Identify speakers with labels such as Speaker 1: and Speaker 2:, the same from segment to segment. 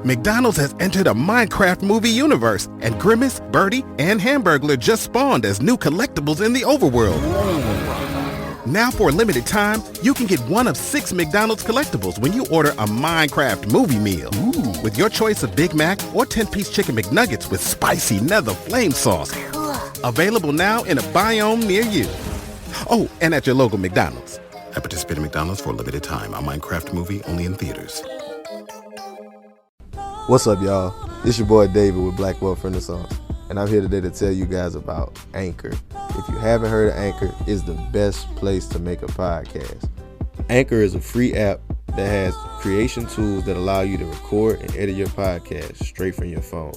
Speaker 1: McDonald's has entered a Minecraft movie universe, and Grimace, Birdie, and Hamburglar just spawned as new collectibles in the overworld. Now for a limited time, you can get one of 6 McDonald's collectibles when you order a Minecraft movie meal. Ooh. With your choice of Big Mac or 10-piece chicken McNuggets with spicy nether flame sauce. Available now in a biome near you. Oh, and at your local McDonald's. I participate in McDonald's for a limited time. A Minecraft movie only in theaters.
Speaker 2: What's up, y'all? It's your boy David with Black Wealth Renaissance, and I'm here today to tell you guys about Anchor. If you haven't heard of Anchor, it's the best place to make a podcast. Anchor is a free app that has creation tools that allow you to record and edit your podcast straight from your phone.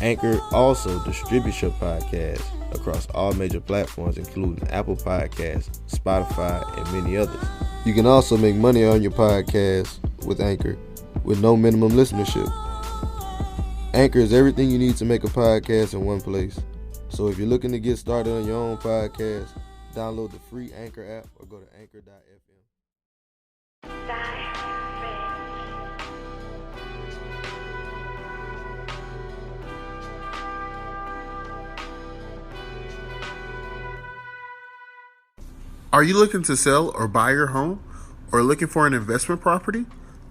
Speaker 2: Anchor also distributes your podcast across all major platforms, including Apple Podcasts, Spotify, and many others. You can also make money on your podcast with Anchor with no minimum listenership. Anchor is everything you need to make a podcast in one place. So if you're looking to get started on your own podcast, download the free Anchor app or go to anchor.fm.
Speaker 3: Are you looking to sell or buy your home, or looking for an investment property?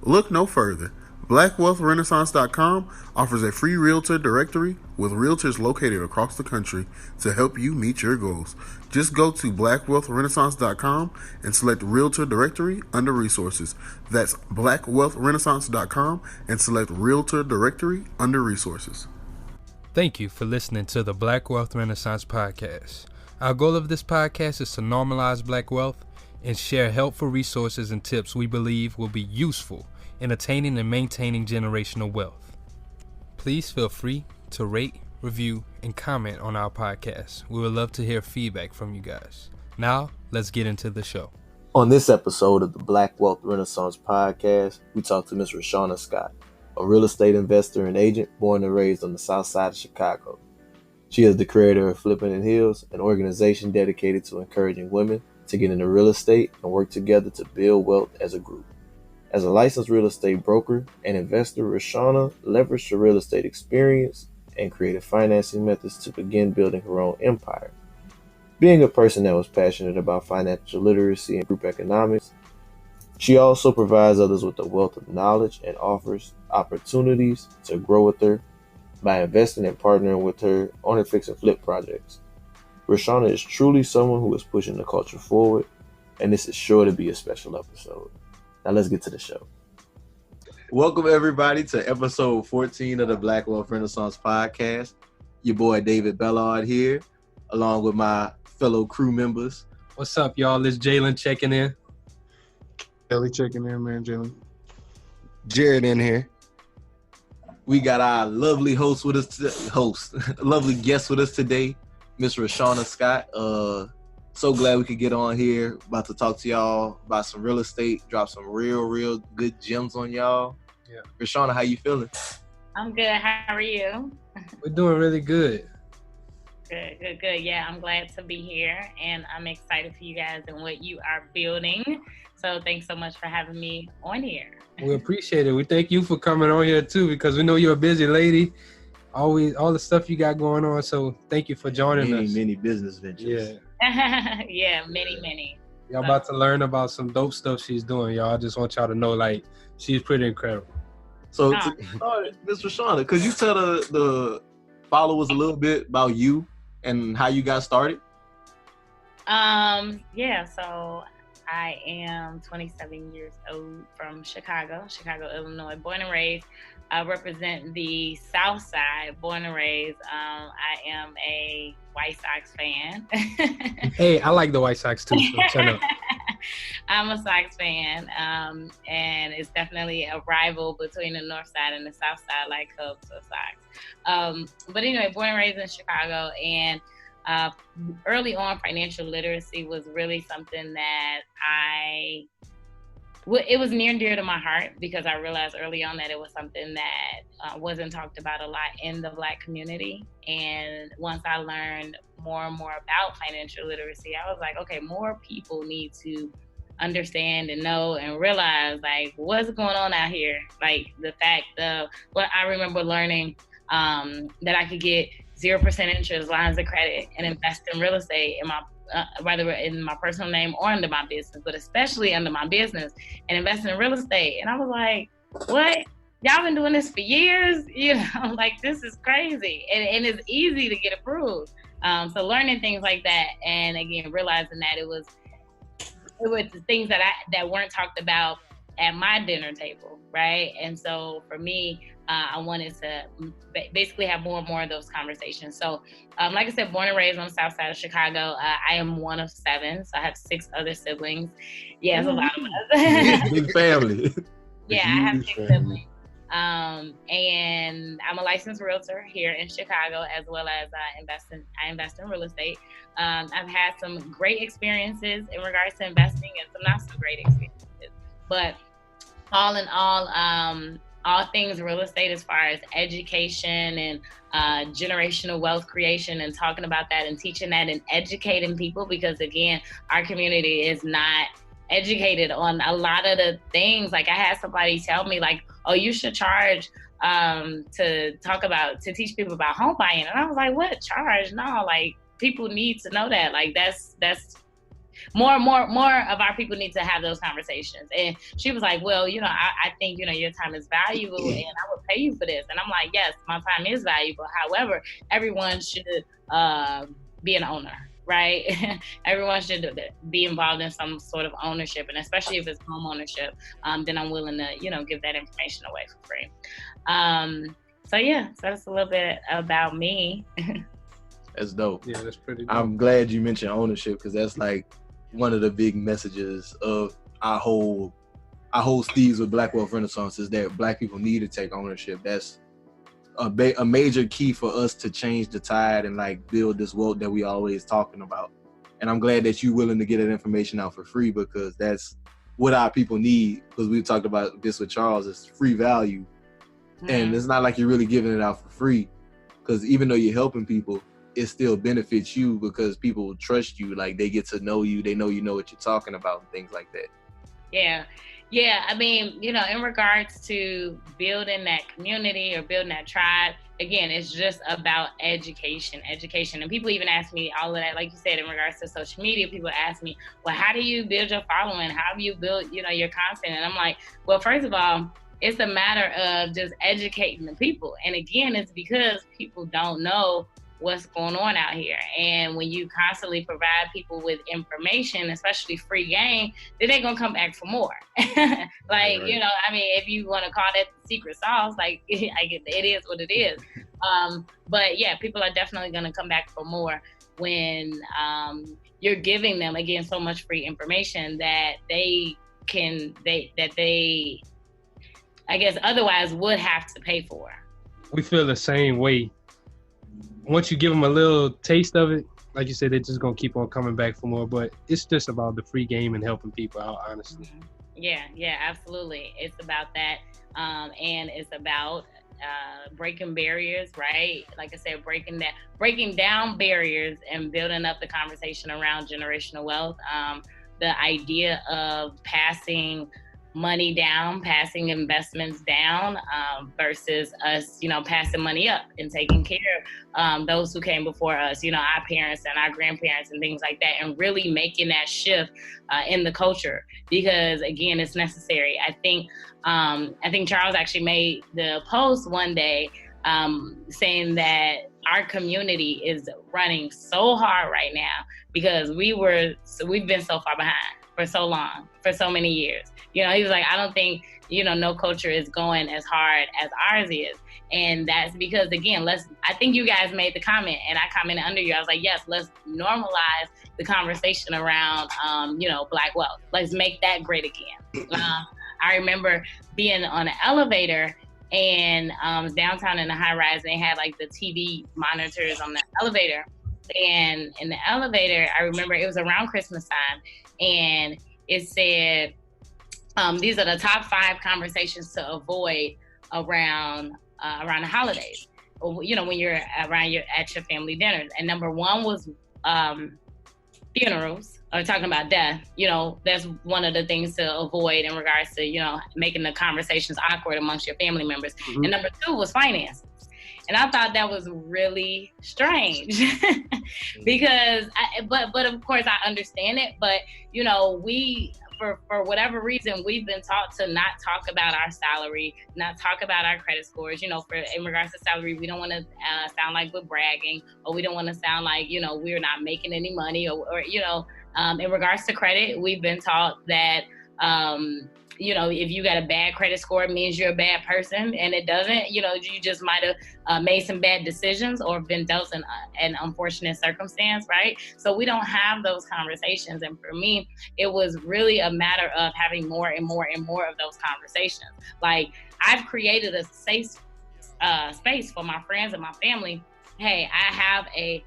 Speaker 3: Look no further. BlackWealthRenaissance.com offers a free realtor directory with realtors located across the country to help you meet your goals. Just go to BlackWealthRenaissance.com and select Realtor Directory under Resources. That's BlackWealthRenaissance.com and select Realtor Directory under Resources.
Speaker 4: Thank you for listening to the Black Wealth Renaissance podcast. Our goal of this podcast is to normalize black wealth and share helpful resources and tips we believe will be useful in attaining and maintaining generational wealth. Please feel free to rate, review, and comment on our podcast. We would love to hear feedback from you guys. Now, let's get into the show.
Speaker 2: On this episode of the Black Wealth Renaissance podcast, we talk to Ms. Rashaunascott, a real estate investor and agent born and raised on the south side of Chicago. She is the creator of Flippin, an organization dedicated to encouraging women to get into real estate and work together to build wealth as a group. As a licensed real estate broker and investor, Rashauna leveraged her real estate experience and created financing methods to begin building her own empire. Being a person that was passionate about financial literacy and group economics, she also provides others with a wealth of knowledge and offers opportunities to grow with her by investing and partnering with her on her fix and flip projects. Rashauna is truly someone who is pushing the culture forward, and this is sure to be a special episode. Now let's get to the show. Welcome everybody to episode 14 of the Black Wealth Renaissance podcast. Your boy David Bellard here, along with my fellow crew members.
Speaker 4: What's up, y'all? It's Jalen checking in.
Speaker 5: Kelly checking in, man. Jalen.
Speaker 2: Jared in here. We got our lovely host with us, lovely guest with us today, Miss Rashaunascott. So glad we could get on here. About to talk to y'all about some real estate, drop some real good gems on y'all.
Speaker 4: Yeah.
Speaker 2: Rashauna, how you feeling?
Speaker 6: I'm good. How are you?
Speaker 4: We're doing really good.
Speaker 6: Good. Yeah, I'm glad to be here, and I'm excited for you guys and what you are building. So thanks so much for having me on here.
Speaker 4: We appreciate it. We thank you for coming on here too, because we know you're a busy lady. Always all the stuff you got going on. So thank you for joining us.
Speaker 2: Many business ventures.
Speaker 6: Yeah. Yeah, many.
Speaker 4: Y'all about to learn about some dope stuff she's doing, y'all. I just want y'all to know, like, she's pretty incredible.
Speaker 2: So to start, Ms. Rashauna, could you tell the followers a little bit about you and how you got started?
Speaker 6: Yeah, so I am 27 years old from Chicago, Illinois, born and raised. I represent the South Side, born and raised. I am a White Sox fan.
Speaker 4: Hey, I like the White Sox too, so turn up.
Speaker 6: I'm a Sox fan, and it's definitely a rival between the North Side and the South Side, like Cubs or Sox. But anyway, born and raised in Chicago, and early on, financial literacy was really something that it was near and dear to my heart, because I realized early on that it was something that wasn't talked about a lot in the Black community. And once I learned more and more about financial literacy, I was like, okay, more people need to understand and know and realize like what's going on out here. Like the fact of what I remember learning that I could get 0% interest lines of credit and invest in real estate in my whether in my personal name or under my business, but especially under my business, and invest in real estate. And I was like, what? Y'all been doing this for years? You know, like this is crazy. And it's easy to get approved. So learning things like that, and again, realizing that it was the things that weren't talked about at my dinner table, right? And so for me, I wanted to basically have more and more of those conversations. So like I said, born and raised on the south side of Chicago. I am one of 7, so I have 6 other siblings. Yeah, it's a lot of us.
Speaker 2: Big family.
Speaker 6: Yeah, I have 6 siblings. And I'm a licensed realtor here in Chicago, as well as I invest in real estate. I've had some great experiences in regards to investing and some not so great experiences. But all in all things real estate as far as education and generational wealth creation, and talking about that and teaching that and educating people, because again, our community is not educated on a lot of the things. Like I had somebody tell me like, oh, you should charge to teach people about home buying. And I was like, what, charge? No, like people need to know that. Like that's more of our people need to have those conversations. And she was like, well, you know, I think, you know, your time is valuable and I would pay you for this. And I'm like, yes, my time is valuable. However, everyone should be an owner. Right? Everyone should be involved in some sort of ownership, and especially if it's home ownership, then I'm willing to, you know, give that information away for free. So that's a little bit about me.
Speaker 2: That's dope.
Speaker 4: Yeah, that's pretty dope.
Speaker 2: I'm glad you mentioned ownership, because that's like one of the big messages of our whole steez with Black Wealth Renaissance, is that Black people need to take ownership. That's a major key for us to change the tide and like build this wealth that we always talking about. And I'm glad that you're willing to get that information out for free, because that's what our people need. Because we've talked about this with Charles, it's free value. Mm-hmm. And it's not like you're really giving it out for free, because even though you're helping people, it still benefits you, because people will trust you. Like they get to know you, they know you know what you're talking about and things like that.
Speaker 6: Yeah, I mean, you know, in regards to building that community or building that tribe, again, it's just about education. And people even ask me all of that, like you said, in regards to social media, people ask me, well, how do you build your following? How do you build, you know, your content? And I'm like, well, first of all, it's a matter of just educating the people. And again, it's because people don't know what's going on out here. And when you constantly provide people with information, especially free game, then they're gonna come back for more. Like, right. You know, I mean, if you want to call that the secret sauce, like it is what it is. But yeah, people are definitely gonna come back for more when you're giving them, again, so much free information that they I guess otherwise would have to pay for.
Speaker 4: We feel the same way. Once you give them a little taste of it, like you said, they're just gonna keep on coming back for more. But it's just about the free game and helping people out, honestly.
Speaker 6: Yeah, absolutely. It's about that, and it's about breaking barriers, right? Like I said, breaking down barriers and building up the conversation around generational wealth. The idea of passing money down, passing investments down, versus us, you know, passing money up and taking care of those who came before us, you know, our parents and our grandparents and things like that, and really making that shift in the culture, because again, it's necessary. I think Charles actually made the post one day saying that our community is running so hard right now because we've been so far behind for so long, for so many years. You know, he was like, I don't think, you know, no culture is going as hard as ours is. And that's because, again, I think you guys made the comment, and I commented under you. I was like, yes, let's normalize the conversation around, you know, Black wealth. Let's make that great again. I remember being on an elevator, and downtown in the high rise, they had like the TV monitors on the elevator. And in the elevator, I remember it was around Christmas time, and it said, these are the top 5 conversations to avoid around the holidays. You know, when you're at your family dinners. And number 1 was funerals or talking about death, that's one of the things to avoid in regards to, making the conversations awkward amongst your family members.
Speaker 5: Mm-hmm.
Speaker 6: And number 2 was finances. And I thought that was really strange because, but of course I understand it. But, we, for whatever reason, we've been taught to not talk about our salary, not talk about our credit scores. In regards to salary, we don't want to sound like we're bragging, or we don't want to sound like, we're not making any money, or in regards to credit, we've been taught that, if you got a bad credit score, it means you're a bad person, and it doesn't. You just might have made some bad decisions or been dealt an unfortunate circumstance, right? So we don't have those conversations. And for me, it was really a matter of having more and more and more of those conversations. Like, I've created a safe space for my friends and my family. Hey, I have a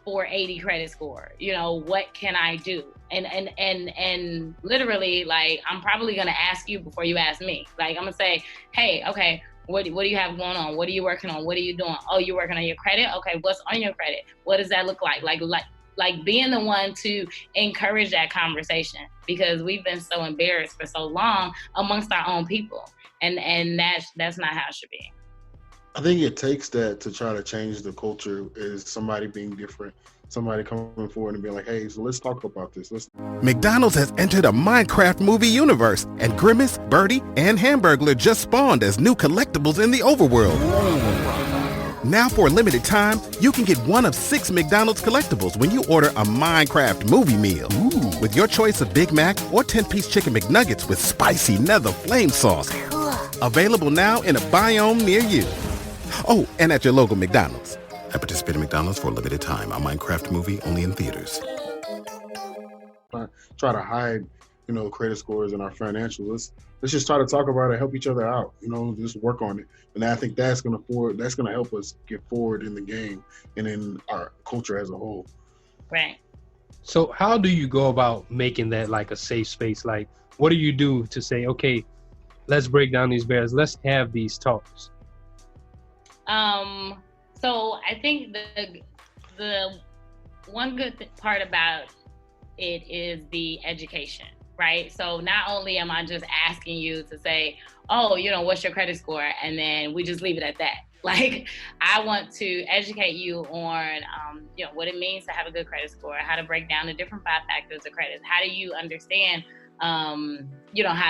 Speaker 6: 480 credit score. What can I do? And literally, like, I'm probably gonna ask you before you ask me. Like, I'm gonna say, hey, okay, what do you have going on? What are you working on? What are you doing? Oh, you're working on your credit? Okay, what's on your credit? What does that look like? Like being the one to encourage that conversation, because we've been so embarrassed for so long amongst our own people, and that's not how it should be.
Speaker 5: I think it takes that to try to change the culture, is somebody being different, somebody coming forward and being like, hey, so let's talk about this.
Speaker 1: McDonald's has entered a Minecraft movie universe, and Grimace, Birdie, and Hamburglar just spawned as new collectibles in the overworld. Now for a limited time, you can get one of 6 McDonald's collectibles when you order a Minecraft movie meal. Ooh. With your choice of Big Mac or 10-piece chicken McNuggets with spicy nether flame sauce. Available now in a biome near you. Oh, and at your local McDonald's. At participating McDonald's for a limited time. A Minecraft movie only in theaters.
Speaker 5: Try to hide, credit scores and our financials. Let's just try to talk about it, help each other out. Just work on it. And I think that's gonna help us get forward in the game and in our culture as a whole.
Speaker 6: Right.
Speaker 4: So how do you go about making that like a safe space? Like, what do you do to say, okay, let's break down these barriers. Let's have these talks.
Speaker 6: So I think the one good part about it is the education, right? So not only am I just asking you to say, oh, what's your credit score? And then we just leave it at that. Like, I want to educate you on, what it means to have a good credit score, how to break down the different 5 factors of credit. How do you understand how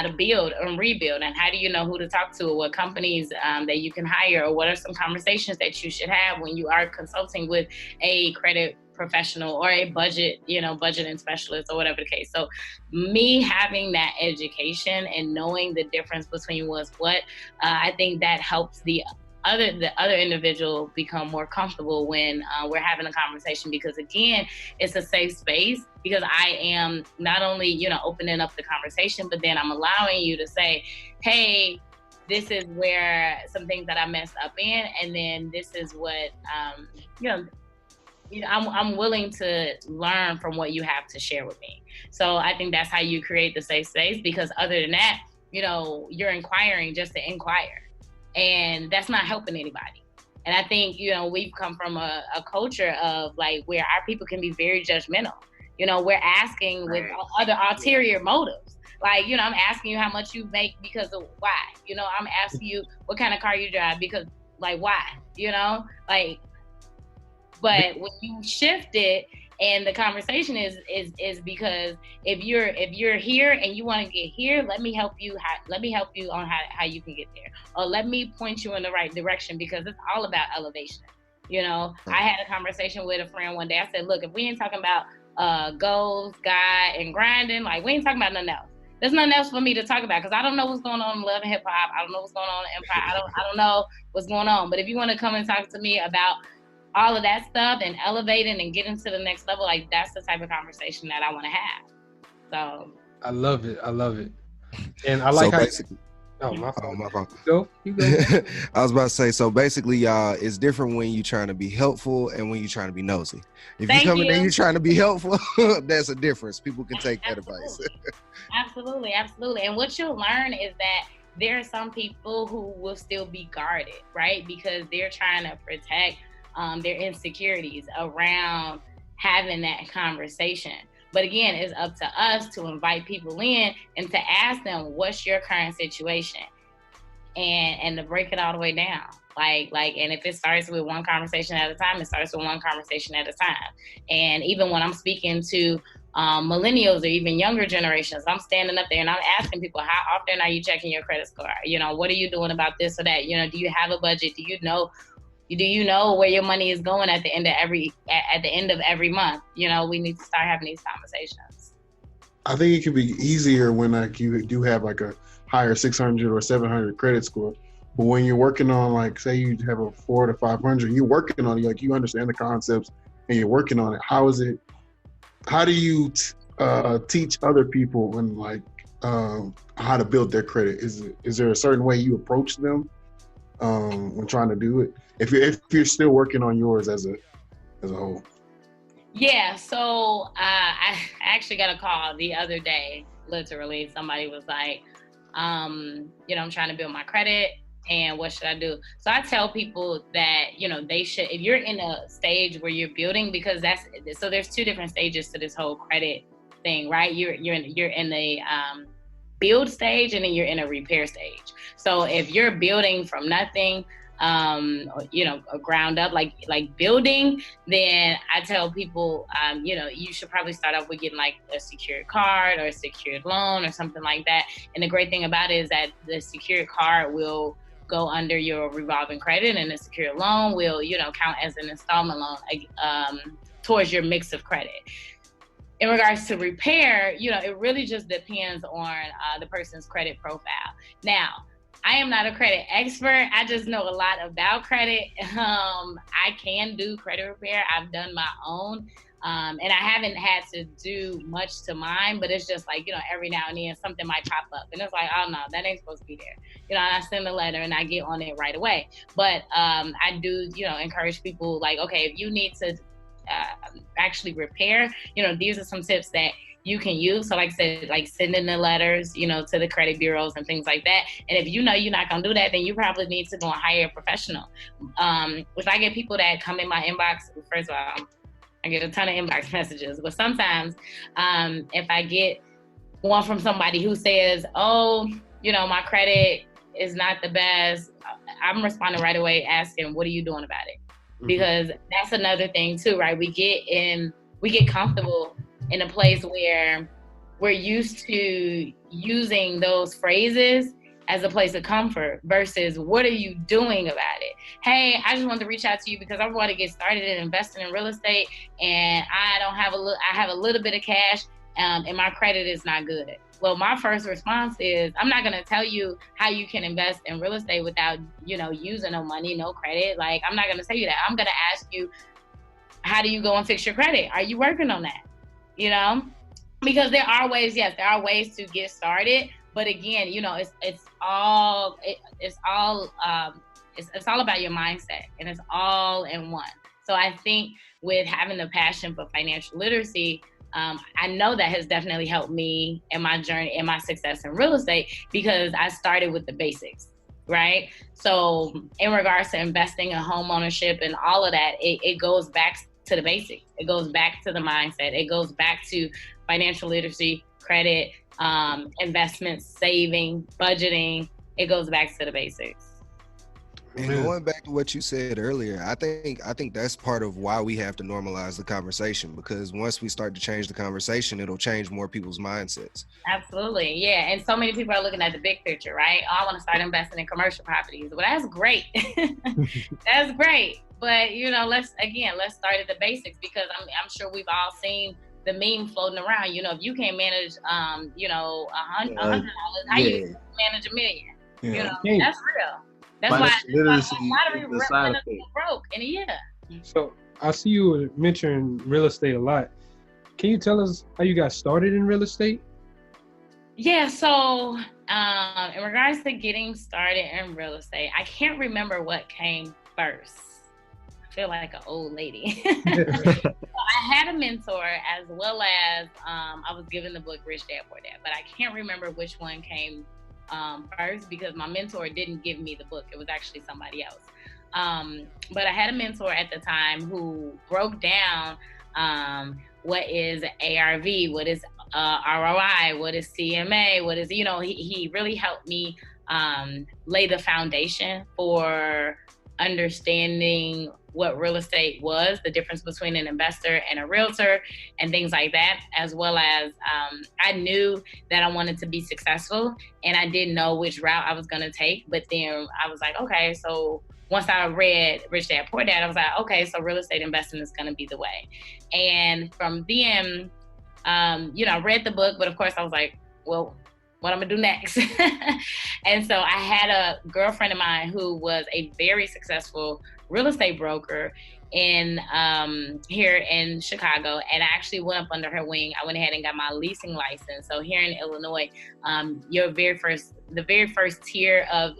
Speaker 6: to build and rebuild, and how do you know who to talk to, or what companies that you can hire, or what are some conversations that you should have when you are consulting with a credit professional or a budgeting specialist, or whatever the case. So me having that education and knowing the difference between what's what, I think that helps the other individual become more comfortable when we're having a conversation, because again, it's a safe space, because I am not only, opening up the conversation, but then I'm allowing you to say, hey, this is where some things that I messed up in, and then this is what, I'm willing to learn from what you have to share with me. So I think that's how you create the safe space, because other than that, you're inquiring just to inquire. And that's not helping anybody. And I think, we've come from a culture of like where our people can be very judgmental. We're asking with other ulterior motives. Like, I'm asking you how much you make because of why. I'm asking you what kind of car you drive because, like, why? But when you shift it, and the conversation is because if you're here and you want to get here, let me help you on how you can get there, or let me point you in the right direction, because it's all about elevation. I had a conversation with a friend one day. I said, look, if we ain't talking about goals, God, and grinding, like, we ain't talking about nothing else. There's nothing else for me to talk about, because I don't know what's going on in Love and Hip Hop. I don't know what's going on in Empire. I don't know what's going on. But if you want to come and talk to me about all of that stuff and elevating and getting to the next level, like, that's the type of conversation that I want to have. So
Speaker 4: I love it. And I like my fault. You go.
Speaker 7: I was about to say, so basically, y'all, it's different when you're trying to be helpful and when you're trying to be nosy. If you come in there, you're trying to be helpful, that's a difference. People can take that advice.
Speaker 6: Absolutely. And what you'll learn is that there are some people who will still be guarded, right? Because they're trying to protect their insecurities around, having that conversation. But again, it's up to us to invite people in and to ask them, what's your current situation? And to break it all the way down. And if it starts with one conversation at a time, it starts with one conversation at a time. And even when I'm speaking to millennials or even younger generations, I'm standing up there and I'm asking people, how often are you checking your credit score? What are you doing about this or that? Do you have a budget? Do you know where your money is going at the end of every month? We need to start having these conversations.
Speaker 5: I think it can be easier when you do have a higher 600 or 700 credit score. But when you're working on say you have a 400 to 500, you're working on it, you understand the concepts and you're working on it. How do you teach other people and how to build their credit? Is there a certain way you approach them when trying to do it? If you're still working on yours as a whole.
Speaker 6: Yeah, so I actually got a call the other day, literally. Somebody was like, I'm trying to build my credit and what should I do? So I tell people that, they should, if you're in a stage where you're building, because there's two different stages to this whole credit thing, right? You're in the build stage and then you're in a repair stage. So if you're building from nothing, a ground up, like building, then I tell people, you should probably start off with getting a secured card or a secured loan or something like that. And the great thing about it is that the secured card will go under your revolving credit and the secured loan will, count as an installment loan towards your mix of credit. In regards to repair, it really just depends on the person's credit profile. Now, I am not a credit expert. I just know a lot about credit. I can do credit repair. I've done my own. And I haven't had to do much to mine, but it's just every now and then something might pop up. And it's oh no, that ain't supposed to be there. And I send a letter and I get on it right away. But I do, encourage people okay, if you need to actually repair, these are some tips that you can use. So like I said, sending the letters, to the credit bureaus and things like that. And if you're not gonna do that, then you probably need to go and hire a professional. If I get people that come in my inbox, first of all, I get a ton of inbox messages, but sometimes if I get one from somebody who says, oh, my credit is not the best, I'm responding right away asking, what are you doing about it? Mm-hmm. Because that's another thing too, right? We get comfortable in a place where we're used to using those phrases as a place of comfort versus what are you doing about it? Hey, I just wanted to reach out to you because I want to get started in investing in real estate and I have a little bit of cash and my credit is not good. Well, my first response is I'm not going to tell you how you can invest in real estate without, using no money, no credit. I'm not going to tell you that. I'm going to ask you, how do you go and fix your credit? Are you working on that? Because there are ways to get started. But again, it's all about your mindset and it's all in one. So I think with having the passion for financial literacy, I know that has definitely helped me in my journey and my success in real estate because I started with the basics, right? So in regards to investing in home ownership and all of that, it goes back to the basics. It goes back to the mindset. It goes back to financial literacy, credit, investments, saving, budgeting. It goes back to the basics.
Speaker 7: And going back to what you said earlier, I think that's part of why we have to normalize the conversation, because once we start to change the conversation, it'll change more people's mindsets.
Speaker 6: Absolutely. Yeah. And so many people are looking at the big picture, right? Oh, I want to start investing in commercial properties. Well, that's great. That's great. But, let's start at the basics because I'm sure we've all seen the meme floating around. If you can't manage, $100, how you manage $1 million?
Speaker 2: Yeah.
Speaker 6: That's real. That's why lottery renters broke in a year.
Speaker 4: So I see you mentioning real estate a lot. Can you tell us how you got started in real estate?
Speaker 6: Yeah, so in regards to getting started in real estate, I can't remember what came first. I feel like an old lady. So I had a mentor as well as I was given the book Rich Dad Poor Dad, but I can't remember which one came first because my mentor didn't give me the book. It was actually somebody else. But I had a mentor at the time who broke down what is ARV, what is ROI, what is CMA, what is, he really helped me lay the foundation for understanding what real estate was, the difference between an investor and a realtor, and things like that, as well as I knew that I wanted to be successful, and I didn't know which route I was going to take. But then I was like, okay, so once I read Rich Dad Poor Dad, I was like, okay, so real estate investing is going to be the way. And from then, I read the book, but of course I was like, well, what I'm gonna do next? And so I had a girlfriend of mine who was a very successful real estate broker in here in Chicago, and I actually went up under her wing. I went ahead and got my leasing license. So here in Illinois, the very first tier of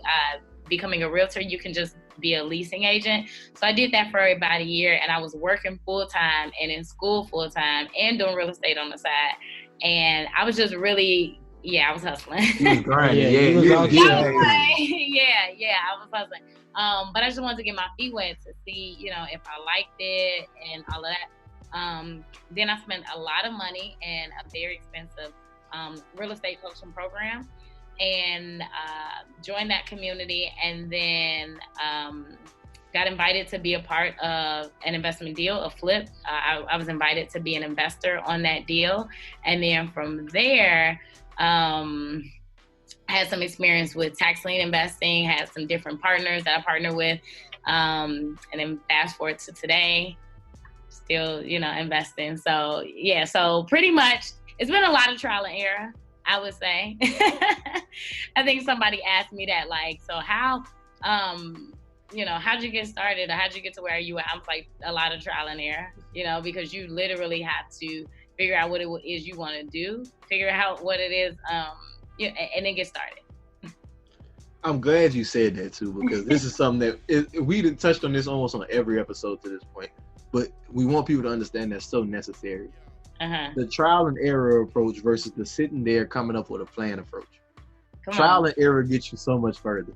Speaker 6: becoming a realtor, you can just be a leasing agent. So I did that for about a year, and I was working full-time and in school full-time and doing real estate on the side. And I was just really, I was hustling.
Speaker 2: You was grinding.
Speaker 6: I was hustling. But I just wanted to get my feet wet to see, if I liked it and all of that. Then I spent a lot of money in a very expensive real estate coaching program, and joined that community, and then got invited to be a part of an investment deal, a flip. I was invited to be an investor on that deal. And then from there, I had some experience with tax lien investing, had some different partners that I partner with. And then fast forward to today, still, investing. So so pretty much it's been a lot of trial and error, I would say. I think somebody asked me that, like, so how, how'd you get started, or how'd you get to where you at? I'm like, a lot of trial and error, because you literally have to figure out what it is you want to do, figure out what it is, and then get started.
Speaker 2: I'm glad you said that too, because this is something that we done touched on this almost on every episode to this point, but we want people to understand that's so necessary. The trial and error approach versus the sitting there coming up with a plan approach. Trial and error gets you so much further.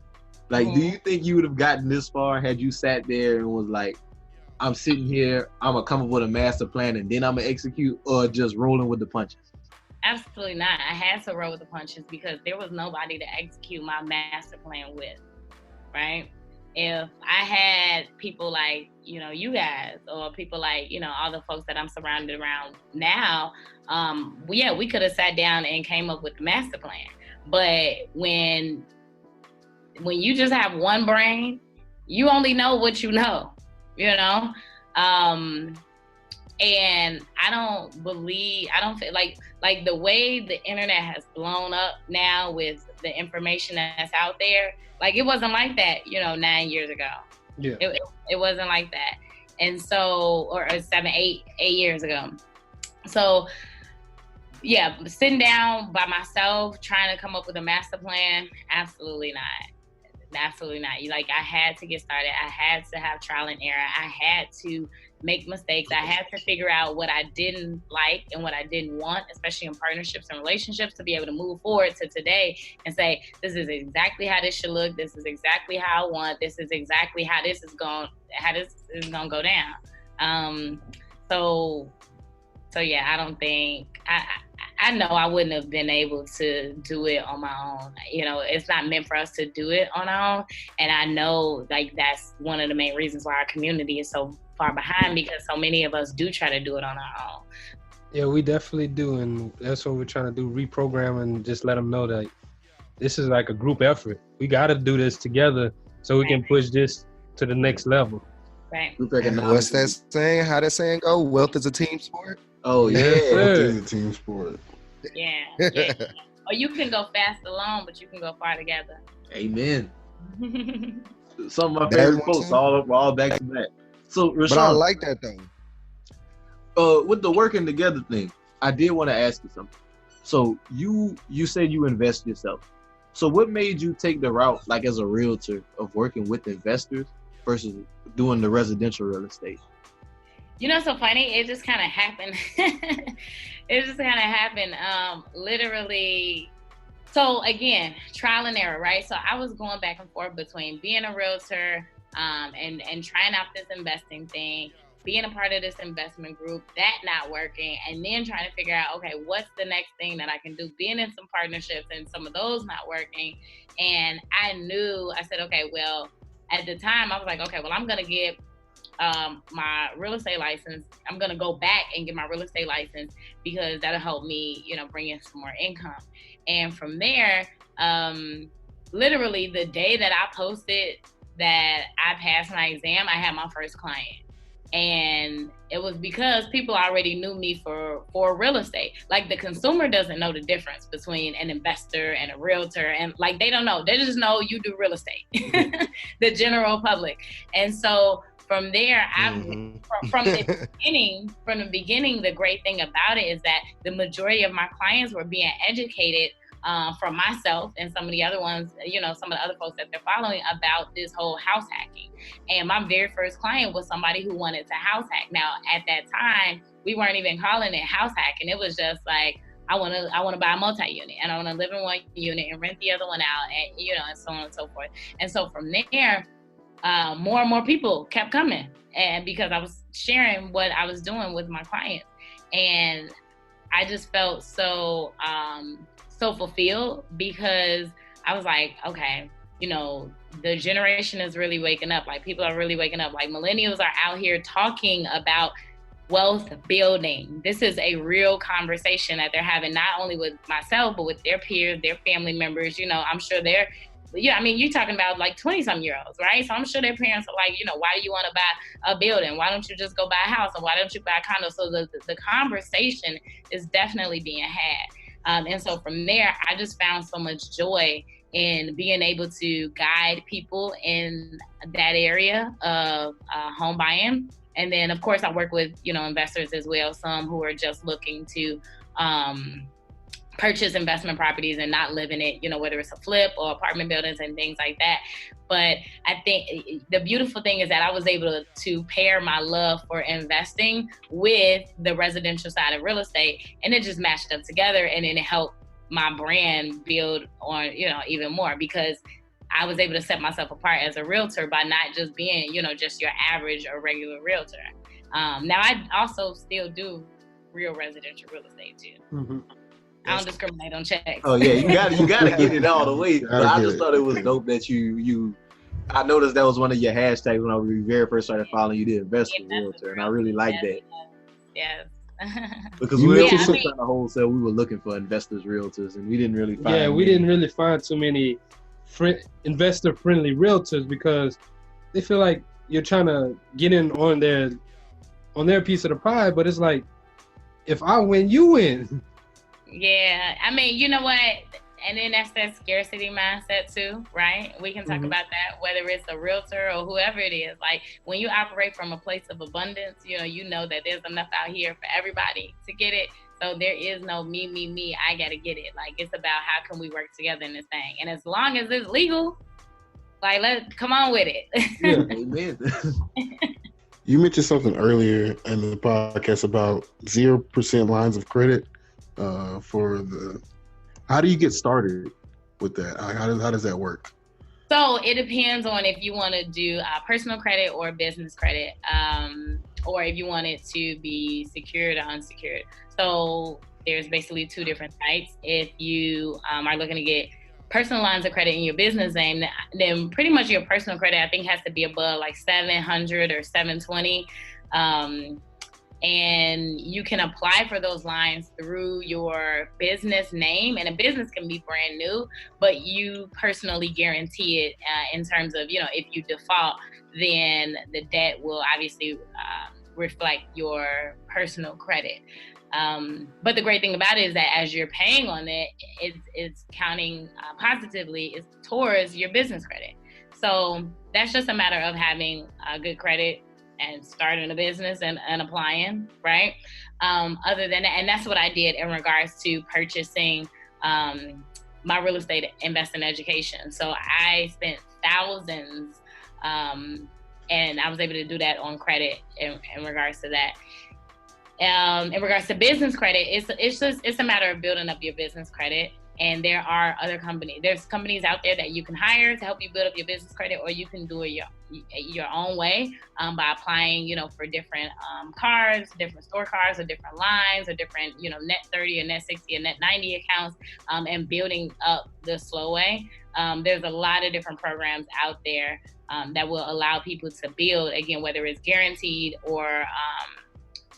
Speaker 2: Like, do you think you would have gotten this far had you sat there and was like, I'm sitting here, I'm gonna come up with a master plan and then I'm gonna execute, or just rolling with the punches?
Speaker 6: Absolutely not. I had to roll with the punches because there was nobody to execute my master plan with, right? If I had people like, you guys, or people like, all the folks that I'm surrounded around now, we could have sat down and came up with the master plan. But when you just have one brain, you only know what you know, and I don't feel like the way the internet has blown up now with the information that's out there, like it wasn't like that, 9 years ago. Yeah. It wasn't like that. And so, or 8 years ago. So yeah, sitting down by myself, trying to come up with a master plan, absolutely not. Absolutely not. I had to get started. I had to have trial and error. I had to make mistakes. I had to figure out what I didn't like and what I didn't want, especially in partnerships and relationships, to be able to move forward to today and say, this is exactly how this should look. This is exactly how I want. This is exactly how this is going to go down. So yeah, I don't think, I know I wouldn't have been able to do it on my own. It's not meant for us to do it on our own. And I know that's one of the main reasons why our community is so far behind, because so many of us do try to do it on our own.
Speaker 4: Yeah, we definitely do. And that's what we're trying to do, reprogram and just let them know that this is like a group effort. We got to do this together so we can push this to the next level.
Speaker 6: Right.
Speaker 7: What's that saying? How that saying go? Wealth is a team sport?
Speaker 2: Oh, yeah.
Speaker 5: Wealth is a team sport.
Speaker 6: Yeah. Or you can go fast alone, but you can go far together.
Speaker 2: Amen. Some of my favorite quotes, all back to back. So, Rashauna,
Speaker 7: but I like that though.
Speaker 2: With the working together thing, I did want to ask you something. So you said you invest yourself. So what made you take the route, like as a realtor, of working with investors versus doing the residential real estate?
Speaker 6: It's so funny. It just kind of happened. Literally. So again, trial and error, right? So I was going back and forth between being a realtor and trying out this investing thing. being a part of this investment group, that not working, and then trying to figure out, okay, what's the next thing that I can do? Being in some partnerships and some of those not working. And I said, okay, well, at the time I was like, okay, well, I'm going to get my real estate license. I'm going to go back and get my real estate license because that'll help me, bring in some more income. And from there, literally the day that I posted that I passed my exam, I had my first client. And it was because people already knew me for real estate. Like, the consumer doesn't know the difference between an investor and a realtor. And like, they don't know. They just know you do real estate, the general public. And so from there, from the beginning, the great thing about it is that the majority of my clients were being educated from myself and some of the other ones, some of the other folks that they're following about this whole house hacking. And my very first client was somebody who wanted to house hack. Now, at that time, we weren't even calling it house hacking. It was just like, I want to buy a multi-unit, and I want to live in one unit and rent the other one out, and and so on and so forth. And so from there, more and more people kept coming, and because I was sharing what I was doing with my clients, and I just felt so fulfilled, because I was like, okay, the generation is really waking up. Like, people are really waking up. Like, millennials are out here talking about wealth building. This is a real conversation that they're having, not only with myself, but with their peers, their family members. I'm sure you're talking about like 20-some-year-olds, right? So I'm sure their parents are like, why do you want to buy a building? Why don't you just go buy a house? And why don't you buy a condo? So the conversation is definitely being had. And so from there, I just found so much joy in being able to guide people in that area of home buying. And then, of course, I work with, investors as well, some who are just looking to purchase investment properties and not live in it, whether it's a flip or apartment buildings and things like that. But I think the beautiful thing is that I was able to pair my love for investing with the residential side of real estate, and it just matched up together, and then it helped my brand build on, even more, because I was able to set myself apart as a realtor by not just being, just your average or regular realtor. Now, I also still do real residential real estate too. Mm-hmm. I don't discriminate on checks.
Speaker 2: Oh yeah, you gotta get it all the way. But I just thought it was dope that you. I noticed that was one of your hashtags when we very first started following you, the investor realtor, and I really like that. Yes. Because we were trying to wholesale, we were looking for investors, realtors, and we didn't really find.
Speaker 4: Yeah, we didn't really find too many investor-friendly realtors, because they feel like you're trying to get in on their piece of the pie. But it's like, if I win, you win.
Speaker 6: Yeah, you know what? And then that's that scarcity mindset too, right? We can talk about that, whether it's a realtor or whoever it is. Like, when you operate from a place of abundance, you know that there's enough out here for everybody to get it. So there is no me, I gotta get it. Like, it's about how can we work together in this thing. And as long as it's legal, like, come on with it.
Speaker 5: Yeah. Amen. You mentioned something earlier in the podcast about 0% lines of credit. How do you get started with that? How does that work?
Speaker 6: So it depends on if you want to do personal credit or business credit, or if you want it to be secured or unsecured. So there's basically two different types. If you are looking to get personal lines of credit in your business name, then pretty much your personal credit, I think, has to be above like 700 or 720. And you can apply for those lines through your business name, and a business can be brand new, but you personally guarantee it in terms of, if you default, then the debt will obviously reflect your personal credit. But the great thing about it is that as you're paying on it, it's counting positively towards your business credit. So that's just a matter of having good credit and starting a business and applying, right? Other than that, and that's what I did in regards to purchasing my real estate investing education. So I spent thousands, and I was able to do that on credit in regards to that. In regards to business credit, it's a matter of building up your business credit And there are other companies. There's companies out there that you can hire to help you build up your business credit, or you can do it your own way by applying, for different cards, different store cards, or different lines, or different, net 30 or net 60 or net 90 accounts, and building up the slow way. There's a lot of different programs out there that will allow people to build, again, whether it's guaranteed or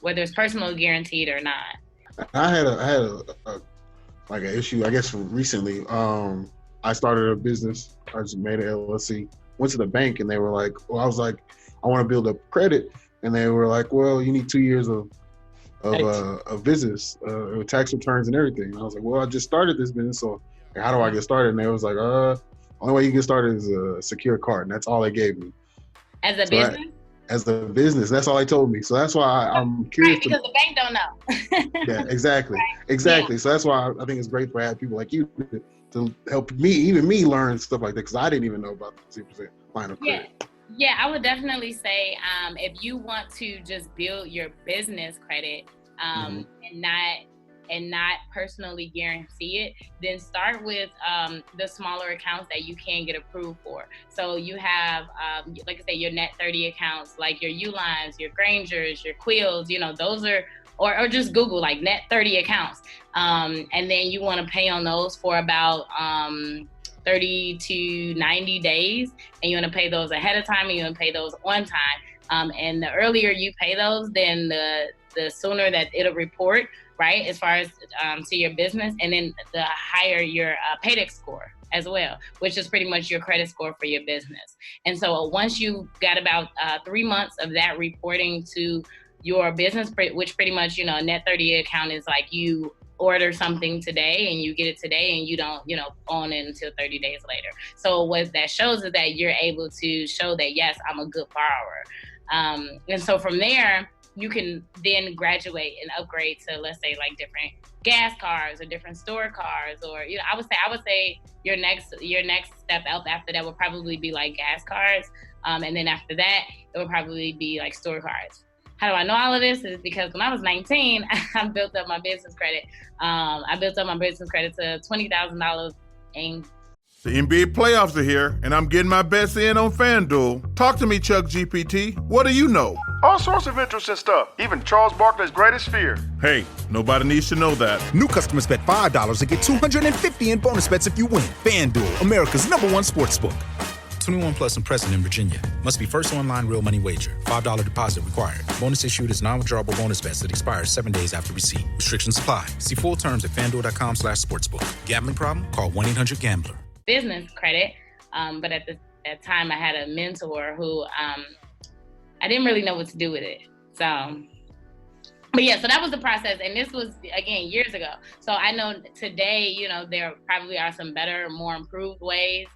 Speaker 6: whether it's personal guaranteed or not.
Speaker 5: I had a like an issue, I guess, recently. I started a business. I just made an LLC. Went to the bank and they were like, I was like, I want to build up credit, and they were like, well, you need 2 years of business, tax returns and everything. And I was like, well, I just started this business, so how do I get started? And they was like, only way you get started is a secure card, and that's all they gave me.
Speaker 6: As a business?
Speaker 5: As a business, that's all they told me. So that's why I'm curious.
Speaker 6: Right, because the bank don't know.
Speaker 5: Yeah, exactly. Right. Exactly. Yeah. So that's why I think it's great to have people like you to help me learn stuff like that, because I didn't even know about the 2% line of credit.
Speaker 6: Yeah, I would definitely say if you want to just build your business credit and not personally guarantee it, then start with the smaller accounts that you can get approved for. So you have, like I say, your net 30 accounts, like your Ulines, your Grangers, your Quills, those are, or just Google like net 30 accounts. And then you want to pay on those for about 30 to 90 days. And you want to pay those ahead of time, and you want to pay those on time. And the earlier you pay those, then the sooner that it'll report, right, as far as to your business, and then the higher your paydex score as well, which is pretty much your credit score for your business. And so once you got about 3 months of that reporting to your business, which pretty much, a net 30 account is like you order something today and you get it today and you don't, own it until 30 days later. So what that shows is that you're able to show that, yes, I'm a good borrower. And so from there, you can then graduate and upgrade to, let's say, like different gas cards or different store cards, or I would say your next step up after that would probably be like gas cards, and then after that it would probably be like store cards. How do I know all of this? Is because when I was 19, I built up my business credit. I built up my business credit to $20,000 in.
Speaker 8: The NBA playoffs are here, and I'm getting my bets in on FanDuel. Talk to me, Chuck GPT. What do you know?
Speaker 9: All sorts of interesting stuff, even Charles Barkley's greatest fear.
Speaker 8: Hey, nobody needs to know that.
Speaker 10: New customers bet $5 and get $250 in bonus bets if you win. FanDuel, America's #1 sportsbook.
Speaker 11: 21 plus and present in Virginia. Must be first online real money wager. $5 deposit required. Bonus issued is non-withdrawable bonus bets that expires 7 days after receipt. Restrictions apply. See full terms at FanDuel.com/sportsbook. Gambling problem? Call 1-800-GAMBLER.
Speaker 6: Business credit, but at that time I had a mentor who I didn't really know what to do with it. So that was the process, and this was, again, years ago. So I know today, there probably are some better, more improved ways,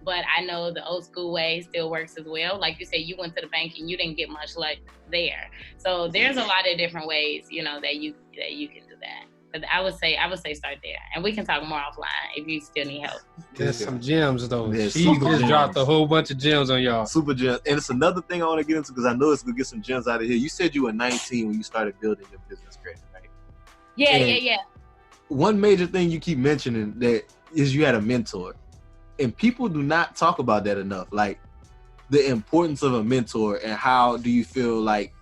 Speaker 6: but I know the old school way still works as well. Like you said, you went to the bank and you didn't get much luck there. So there's a lot of different ways, that you can do that. But I would say start there, and we can talk more offline if you still need help.
Speaker 4: There's some gems though.
Speaker 2: Yeah,
Speaker 4: she just dropped a whole bunch of gems on y'all.
Speaker 2: Super gems, and it's another thing I want to get into because I know it's gonna get some gems out of here. You said you were 19 when you started building your business credit, right?
Speaker 6: Yeah.
Speaker 2: One major thing you keep mentioning that is you had a mentor, and people do not talk about that enough. Like the importance of a mentor, and how do you feel like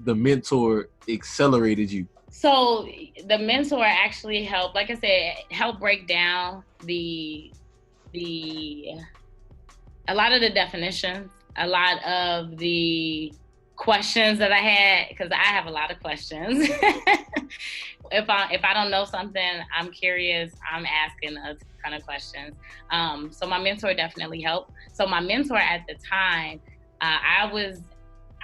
Speaker 2: the mentor accelerated you?
Speaker 6: So the mentor actually helped, like I said, help break down a lot of the definitions, a lot of the questions that I had, because I have a lot of questions. If I don't know something, I'm curious, I'm asking a ton of questions. So my mentor definitely helped. So my mentor at the time, I was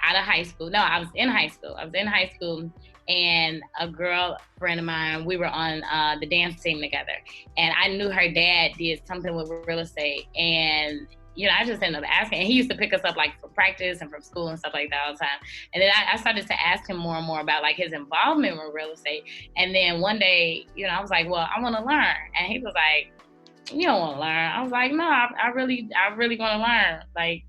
Speaker 6: out of high school. No, I was in high school. And a girl friend of mine, we were on the dance team together. And I knew her dad did something with real estate. And, I just ended up asking. And he used to pick us up like for practice and from school and stuff like that all the time. And then I started to ask him more and more about like his involvement with real estate. And then one day, I was like, well, I want to learn. And he was like, you don't want to learn. I was like, no, I really want to learn. Like,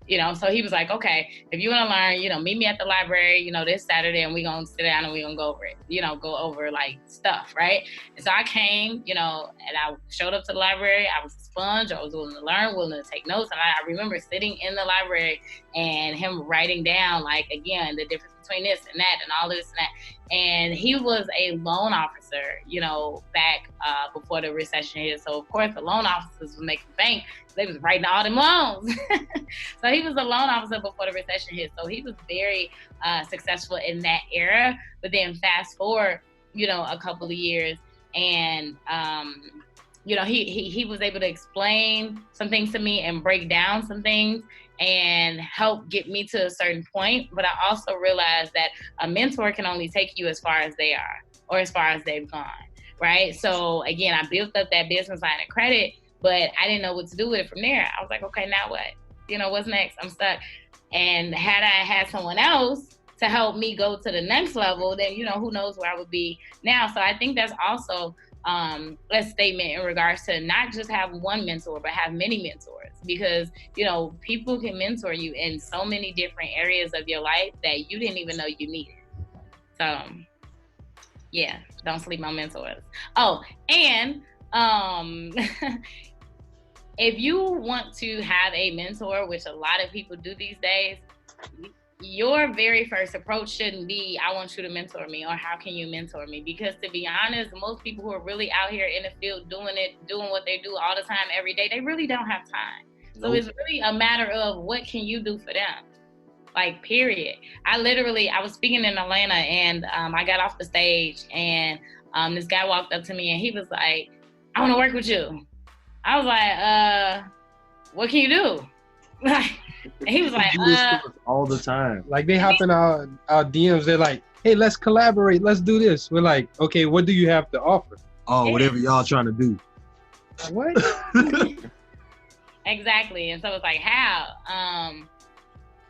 Speaker 6: So he was like, okay, if you want to learn, meet me at the library, this Saturday, and we're going to sit down and we're going to go over it, go over like stuff, right? And so I came, and I showed up to the library. I was a sponge. I was willing to learn, willing to take notes. And I remember sitting in the library and him writing down, like, again, the difference between this and that and all this and that. And he was a loan officer, back before the recession hit. So, of course, the loan officers were making bank. They was writing all them loans. So he was a loan officer before the recession hit. So he was very successful in that era. But then fast forward, a couple of years, and he was able to explain some things to me and break down some things and help get me to a certain point. But I also realized that a mentor can only take you as far as they are or as far as they've gone, right? So again, I built up that business line of credit, but I didn't know what to do with it from there. I was like, okay, now what? What's next? I'm stuck. And had I had someone else to help me go to the next level, then, who knows where I would be now. So I think that's also a statement in regards to not just have one mentor, but have many mentors, because, people can mentor you in so many different areas of your life that you didn't even know you needed. So yeah, don't sleep on mentors. Oh, and if you want to have a mentor, which a lot of people do these days, your very first approach shouldn't be, I want you to mentor me, or how can you mentor me? Because to be honest, most people who are really out here in the field doing what they do all the time, every day, they really don't have time. So it's really a matter of what can you do for them? Like, period. I was speaking in Atlanta, and I got off the stage, and this guy walked up to me and he was like, I want to work with you. I was like, what can you do? And he was like,
Speaker 2: all the time.
Speaker 4: Like, they hop in our DMs. They're like, hey, let's collaborate. Let's do this. We're like, okay, what do you have to offer?
Speaker 2: Oh, whatever y'all trying to do.
Speaker 4: What?
Speaker 6: Exactly. And so it's like, how?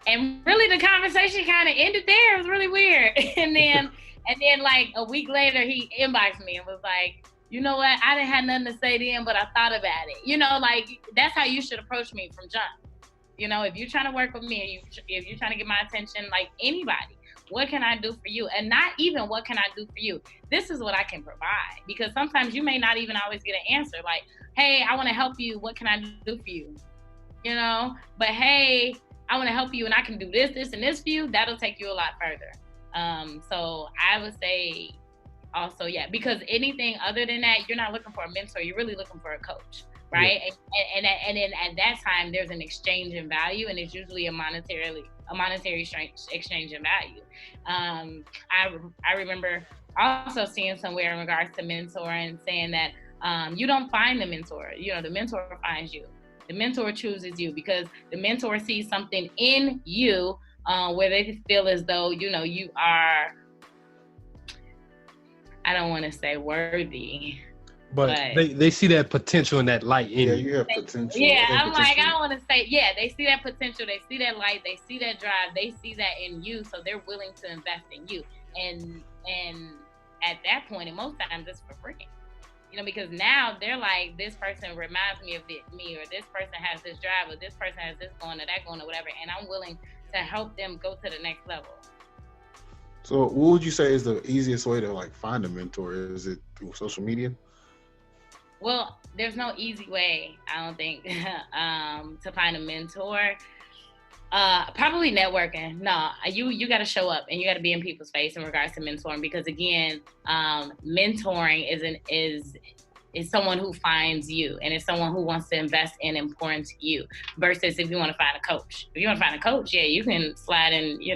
Speaker 6: And really the conversation kind of ended there. It was really weird. And then like a week later, he inboxed me and was like, you know what? I didn't have nothing to say then, but I thought about it. Like, that's how you should approach me from jump. If you're trying to work with me, if you're trying to get my attention, like anybody, what can I do for you? And not even what can I do for you? This is what I can provide. Because sometimes you may not even always get an answer. Like, hey, I want to help you. What can I do for you? But hey, I want to help you and I can do this, and this for you. That'll take you a lot further. So I would say also, yeah, because anything other than that, you're not looking for a mentor. You're really looking for a coach. Right. Yeah. And then at that time, there's an exchange in value, and it's usually a monetary exchange in value. I remember also seeing somewhere in regards to mentoring saying that you don't find the mentor, the mentor finds you. The mentor chooses you because the mentor sees something in you where they feel as though, you are, I don't want to say worthy. But they see that potential and that light in you.
Speaker 5: You have potential.
Speaker 6: Yeah, I'm like, I want to say, yeah, they see that potential, they see that light, they see that drive, they see that in you, so they're willing to invest in you. And at that point, and most times it's for free. Because now they're like, this person reminds me of me, or this person has this drive, or this person has this going, or that going, or whatever, and I'm willing to help them go to the next level.
Speaker 5: So what would you say is the easiest way to like find a mentor? Is it through social media?
Speaker 6: Well, there's no easy way, I don't think, to find a mentor. Probably networking. No, you got to show up and you got to be in people's face in regards to mentoring, because again, mentoring is someone who finds you, and it's someone who wants to invest in and pour into you, versus if you want to find a coach. If you want to find a coach, yeah, you can slide in, you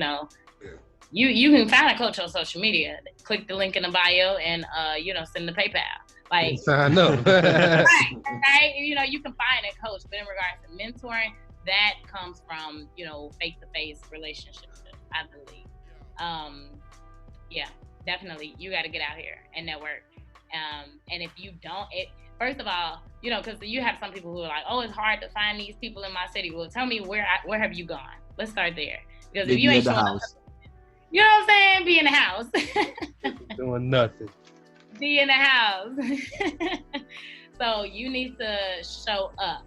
Speaker 6: can find a coach on social media. Click the link in the bio and send the PayPal. Like,
Speaker 4: sign up.
Speaker 6: right. You can find a coach, but in regards to mentoring, that comes from, face-to-face relationships, I believe. Yeah, definitely. You got to get out here and network. And if you don't, first of all, because you have some people who are like, oh, it's hard to find these people in my city. Well, tell me where have you gone? Let's start there. Because if you ain't showing up, you know what I'm saying? Be in the house.
Speaker 4: Doing nothing.
Speaker 6: Be in the house. So you need to show up.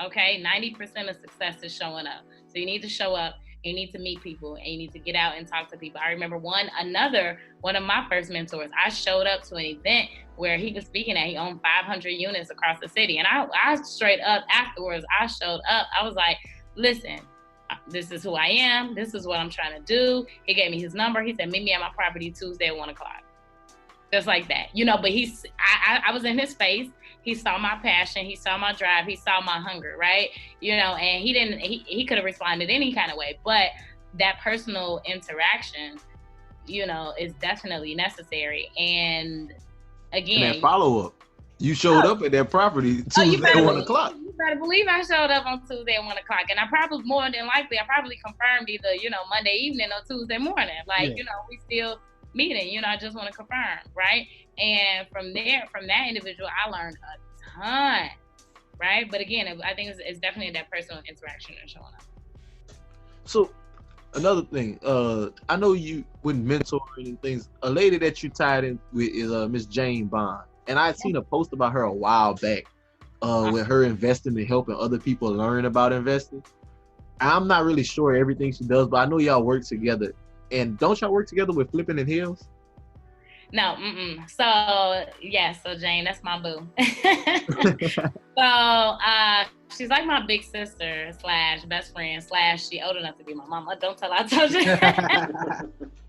Speaker 6: Okay, 90% of success is showing up. So you need to show up, you need to meet people, and you need to get out and talk to people. I remember one of my first mentors, I showed up to an event where he was speaking at. He owned 500 units across the city. And I straight up afterwards, I showed up. I was like, listen, this is who I am. This is what I'm trying to do. He gave me his number. He said, meet me at my property Tuesday at 1:00. Just like that, but I was in his face. He saw my passion. He saw my drive. He saw my hunger, right? And he could have responded any kind of way, but that personal interaction, is definitely necessary. And again,
Speaker 2: and that follow up. You showed up at that property Tuesday at 1:00.
Speaker 6: You better believe I showed up on Tuesday at 1:00, and I probably confirmed either Monday evening or Tuesday morning. We still meeting. I just want to confirm, right? And from that individual, I learned a ton, right? But again, I think it's definitely that personal interaction and showing up.
Speaker 2: So another thing, I know you with mentoring and things. A lady that you tied in with is Miss Jane Bond, and I had seen a post about her a while back, with her investing and helping other people learn about investing. I'm not really sure everything she does, but I know y'all work together. And don't y'all work together with Flippin and Hills?
Speaker 6: No, So Jane, that's my boo. So she's like my big sister / best friend / she old enough to be my mama. Don't tell her I told you.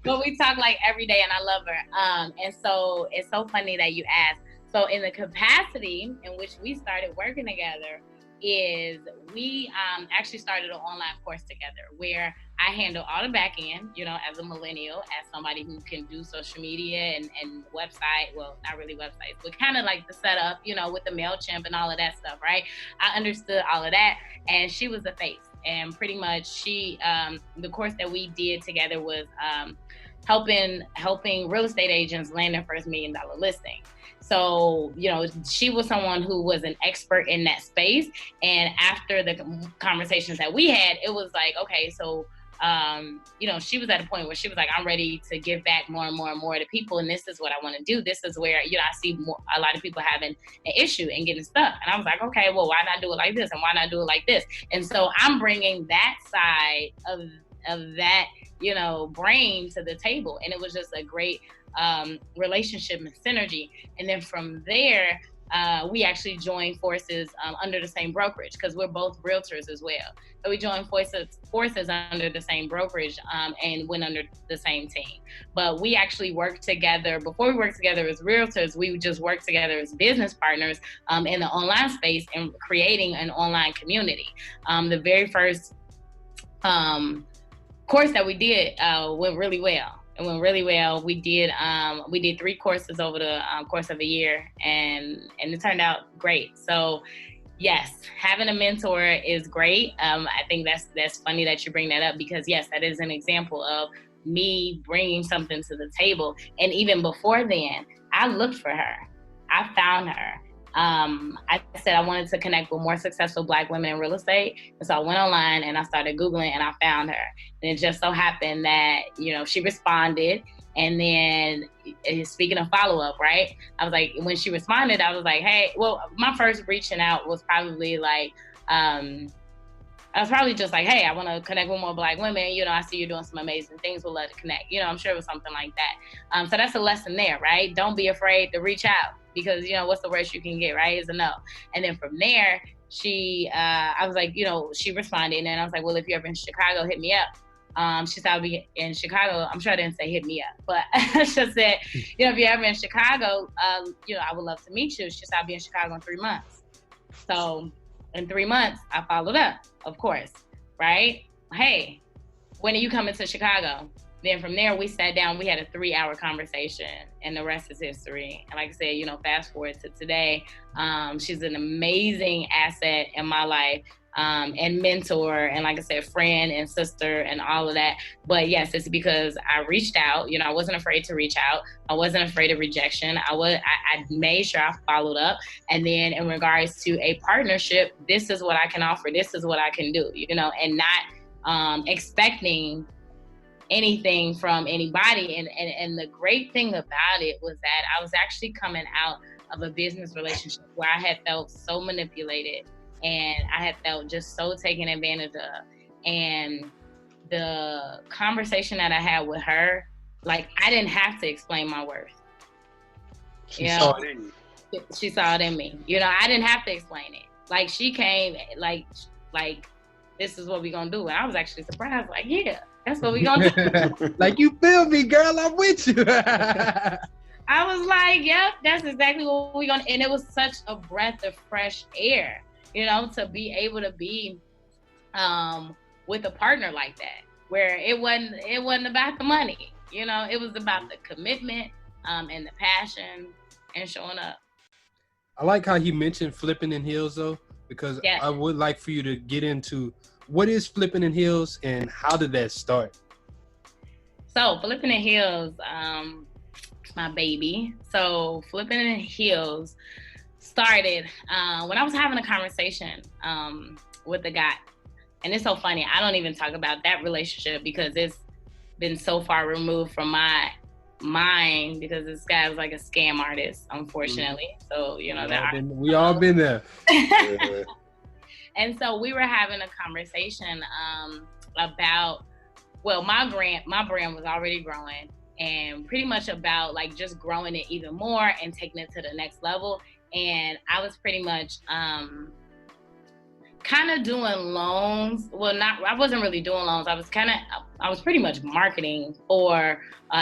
Speaker 6: But we talk like every day, and I love her. And so it's so funny that you asked. So in the capacity in which we started working together is we actually started an online course together where I handle all the back end, as a millennial, as somebody who can do social media and website, well, not really websites, but kind of like the setup, with the MailChimp and all of that stuff, right? I understood all of that, and she was the face. And pretty much she, the course that we did together was helping real estate agents land their first $1 million listing. So, she was someone who was an expert in that space. And after the conversations that we had, it was like, okay, so, she was at a point where she was like, I'm ready to give back more and more and more to people. And this is what I want to do. This is where, I see a lot of people having an issue and getting stuck. And I was like, okay, well, why not do it like this? And why not do it like this? And so I'm bringing that side of that, brain to the table. And it was just a great relationship and synergy. And then from there, we actually joined forces under the same brokerage, because we're both realtors as well. So we joined forces under the same brokerage and went under the same team. But we actually worked together. Before we worked together as realtors, we just worked together as business partners in the online space and creating an online community. The very first course that we did went really well. It went really well. We did 3 courses over the course of a year, and it turned out great. So yes, having a mentor is great. I think that's funny that you bring that up, because yes, that is an example of me bringing something to the table. And even before then, I looked for her. I found her. I said I wanted to connect with more successful Black women in real estate. And so I went online and I started Googling and I found her. And it just so happened that, she responded. And then speaking of follow-up, right? I was like, when she responded, I was like, hey, well, my first reaching out was probably like, I was probably just like, hey, I want to connect with more Black women. I see you're doing some amazing things. We'll love to connect. I'm sure it was something like that. So that's a lesson there, right? Don't be afraid to reach out, because, what's the worst you can get, right? Is a no. And then from there, I was like, she responded. And I was like, well, if you're ever in Chicago, hit me up. She said, I'll be in Chicago. I'm sure I didn't say hit me up, but she said, if you're ever in Chicago, I would love to meet you. She said, I'll be in Chicago in 3 months. So in 3 months, I followed up, of course, right? Hey, when are you coming to Chicago? Then from there, we sat down, we had a 3-hour conversation, and the rest is history. And like I said, fast forward to today, she's an amazing asset in my life, and mentor, and like I said, friend and sister and all of that. But yes, it's because I reached out. I wasn't afraid to reach out. I wasn't afraid of rejection. I made sure I followed up. And then in regards to a partnership, this is what I can offer. This is what I can do, and not expecting anything from anybody. And the great thing about it was that I was actually coming out of a business relationship where I had felt so manipulated and I had felt just so taken advantage of. And the conversation that I had with her, like, I didn't have to explain my worth.
Speaker 5: She saw it in you.
Speaker 6: She saw it in me. You know, I didn't have to explain it. Like, she came, like, this is what we gonna do. And I was actually surprised, like, yeah, that's what we gonna do.
Speaker 4: Like, you feel me, girl, I'm with you.
Speaker 6: I was like, yep, that's exactly what we gonna, and it was such a breath of fresh air, you know, to be able to be with a partner like that, where it wasn't about the money, you know, it was about the commitment and the passion and showing up.
Speaker 4: I like how he mentioned flipping in heels, though, because I would like for you to get into what is flipping in heels and how did that start?
Speaker 6: So flipping in heels, my baby. So flipping in heels started when I was having a conversation with a guy. And it's so funny, I don't even talk about that relationship because it's been so far removed from my mind, because this guy was like a scam artist, unfortunately. So, you know,
Speaker 4: we all been there.
Speaker 6: And so we were having a conversation about, well, my brand was already growing, and pretty much about like just growing it even more and taking it to the next level. And I was pretty much kind of doing loans. Well, I wasn't really doing loans. I was pretty much marketing for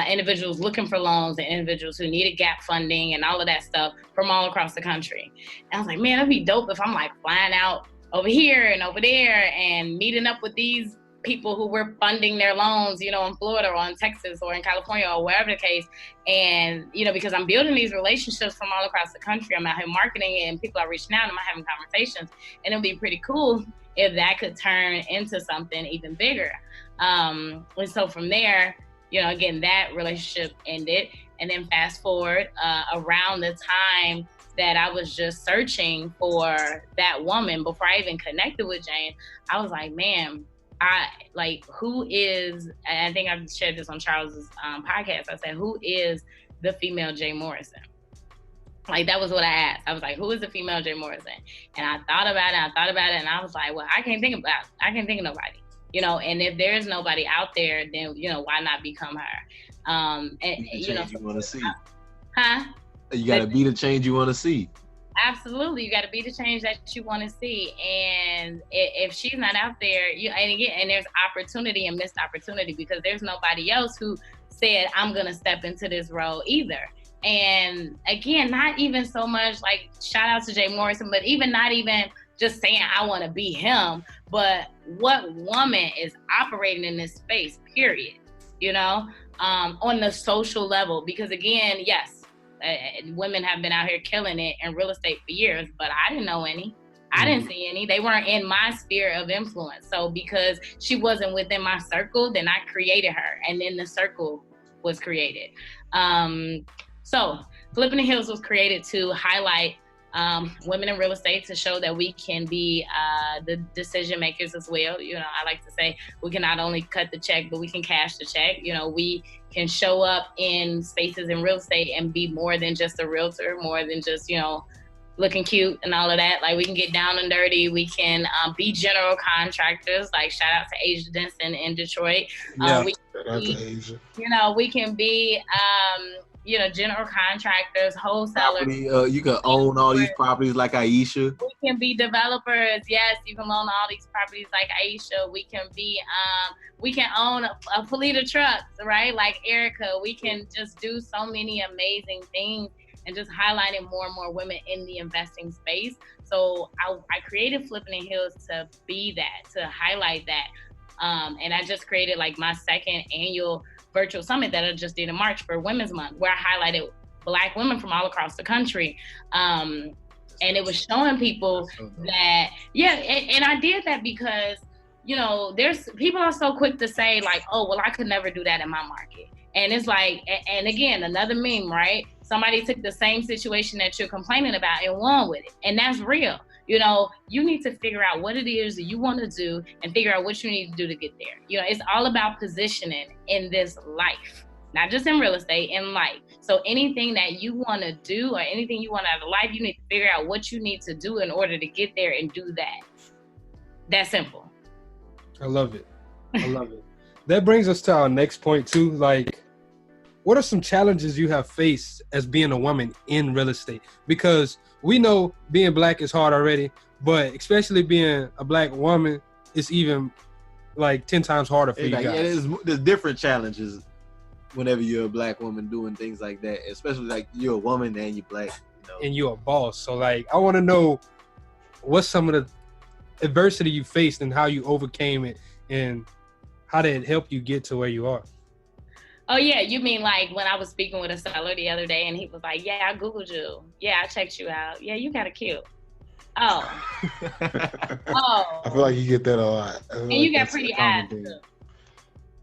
Speaker 6: individuals looking for loans and individuals who needed gap funding and all of that stuff from all across the country. And I was like, man, it'd be dope if I'm like flying out over here and over there and meeting up with these people who were funding their loans, you know, in Florida or in Texas or in California or wherever the case. And, you know, because I'm building these relationships from all across the country, I'm out here marketing it and people are reaching out and I'm having conversations. And it'll be pretty cool if that could turn into something even bigger. And so from there, you know, again, that relationship ended. And then fast forward around the time that I was just searching for that woman before I even connected with Jane, I was like, man, who is, and I think I've shared this on Charles's podcast, I said, who is the female Jay Morrison? Like, that was what I asked. I was like, who is the female Jay Morrison? And I thought about it, and I was like, well, I can't think of nobody, you know, and if there's nobody out there, then, you know, why not become her?
Speaker 2: And you know, you want to see.
Speaker 6: Huh?
Speaker 2: You got to be the change you want to see.
Speaker 6: Absolutely, you got to be the change that you want to see, and if she's not out there, and there's opportunity and missed opportunity because there's nobody else who said I'm gonna step into this role either. And again, not even so much like shout out to Jay Morrison, but even not even just saying I want to be him, but what woman is operating in this space? Period. You know, on the social level, because again, yes. Women have been out here killing it in real estate for years, but I didn't know any. I didn't see any. They weren't in my sphere of influence. So because she wasn't within my circle, then I created her, and then the circle was created. So Flippin' the Hills was created to highlight women in real estate, to show that we can be the decision makers as well. You know, I like to say we can not only cut the check, but we can cash the check. You know, we can show up in spaces in real estate and be more than just a realtor, more than just, you know, looking cute and all of that. Like, we can get down and dirty. We can be general contractors. Like, shout out to Asia Denson in Detroit.
Speaker 5: Shout out to Asia.
Speaker 6: You know, we can be you know, general contractors, wholesalers.
Speaker 2: You can own all these properties like Aisha.
Speaker 6: We can be developers. Yes, you can own all these properties like Aisha. We can be, we can own a fleet of trucks, right? Like Erica. We can just do so many amazing things and just highlighting more and more women in the investing space. So I created Flippin' the Hills to be that, to highlight that. And I just created like my second annual virtual summit that I just did in March for Women's Month, where I highlighted Black women from all across the country. And it was showing people that, and I did that because, you know, there's people are so quick to say like, oh, well, I could never do that in my market. And it's like, and again, another meme, right? Somebody took the same situation that you're complaining about and won with it. And that's real. You know, you need to figure out what it is that you want to do and figure out what you need to do to get there. You know, it's all about positioning in this life. not just in real estate, in life. So anything that you want to do or anything you want out of life, you need to figure out what you need to do in order to get there and do that. That's simple.
Speaker 4: I love it. I love it. That brings us to our next point too. Like, what are some challenges you have faced as being a woman in real estate? Because we know being Black is hard already, but especially being a Black woman, it's even like 10 times harder for you guys.
Speaker 2: Yeah, there's different challenges whenever you're a Black woman doing things like that, especially like you're a woman and you're Black, you know.
Speaker 4: And you're a boss. So like, I want to know what's some of the adversity you faced and how you overcame it and how did it help you get to where you are?
Speaker 6: Oh yeah, you mean like when I was speaking with a seller the other day and he was like, yeah, I Googled you. Yeah, I checked you out. Yeah, you kind of cute. Oh. Oh.
Speaker 5: I feel like you get that a lot.
Speaker 6: And you got pretty eyes too.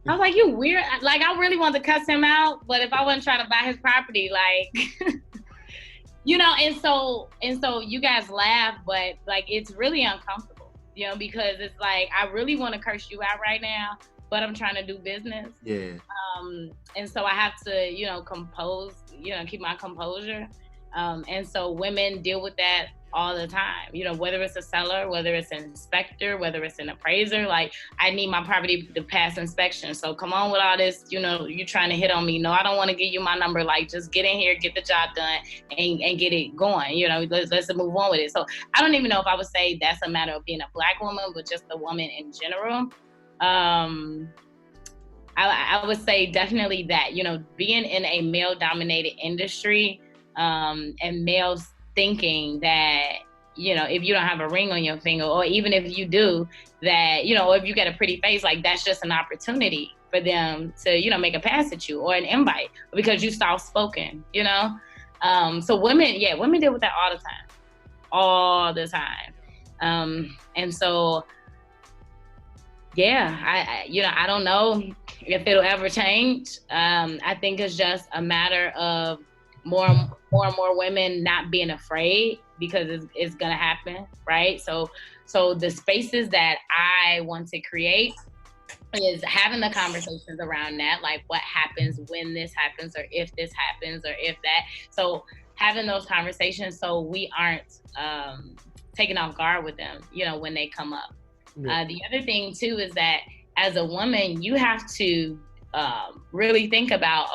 Speaker 6: I was like, you weird. Like, I really wanted to cuss him out, but if I wasn't trying to buy his property, like, you know, and so you guys laugh, but like, it's really uncomfortable, you know, because it's like, I really want to curse you out right now, but I'm trying to do business.
Speaker 2: Yeah.
Speaker 6: And so I have to, you know, keep my composure. And so women deal with that all the time, you know, whether it's a seller, whether it's an inspector, whether it's an appraiser, like I need my property to pass inspection. So come on with all this, you know, you trying to hit on me. No, I don't want to give you my number. Like, just get in here, get the job done and get it going. You know, let's move on with it. So I don't even know if I would say that's a matter of being a Black woman, but just a woman in general. I would say definitely that, you know, being in a male dominated industry, and males thinking that, you know, if you don't have a ring on your finger, or even if you do, that, you know, or if you got a pretty face, like that's just an opportunity for them to, you know, make a pass at you or an invite because you soft spoken, you know? So women deal with that all the time. And so, yeah, I don't know if it'll ever change. I think it's just a matter of more and more women not being afraid, because it's gonna happen, right? So the spaces that I want to create is having the conversations around that, like what happens when this happens, or if this happens, or if that. So having those conversations so we aren't taken off guard with them, you know, when they come up. Yeah. The other thing too is that as a woman, you have to really think about,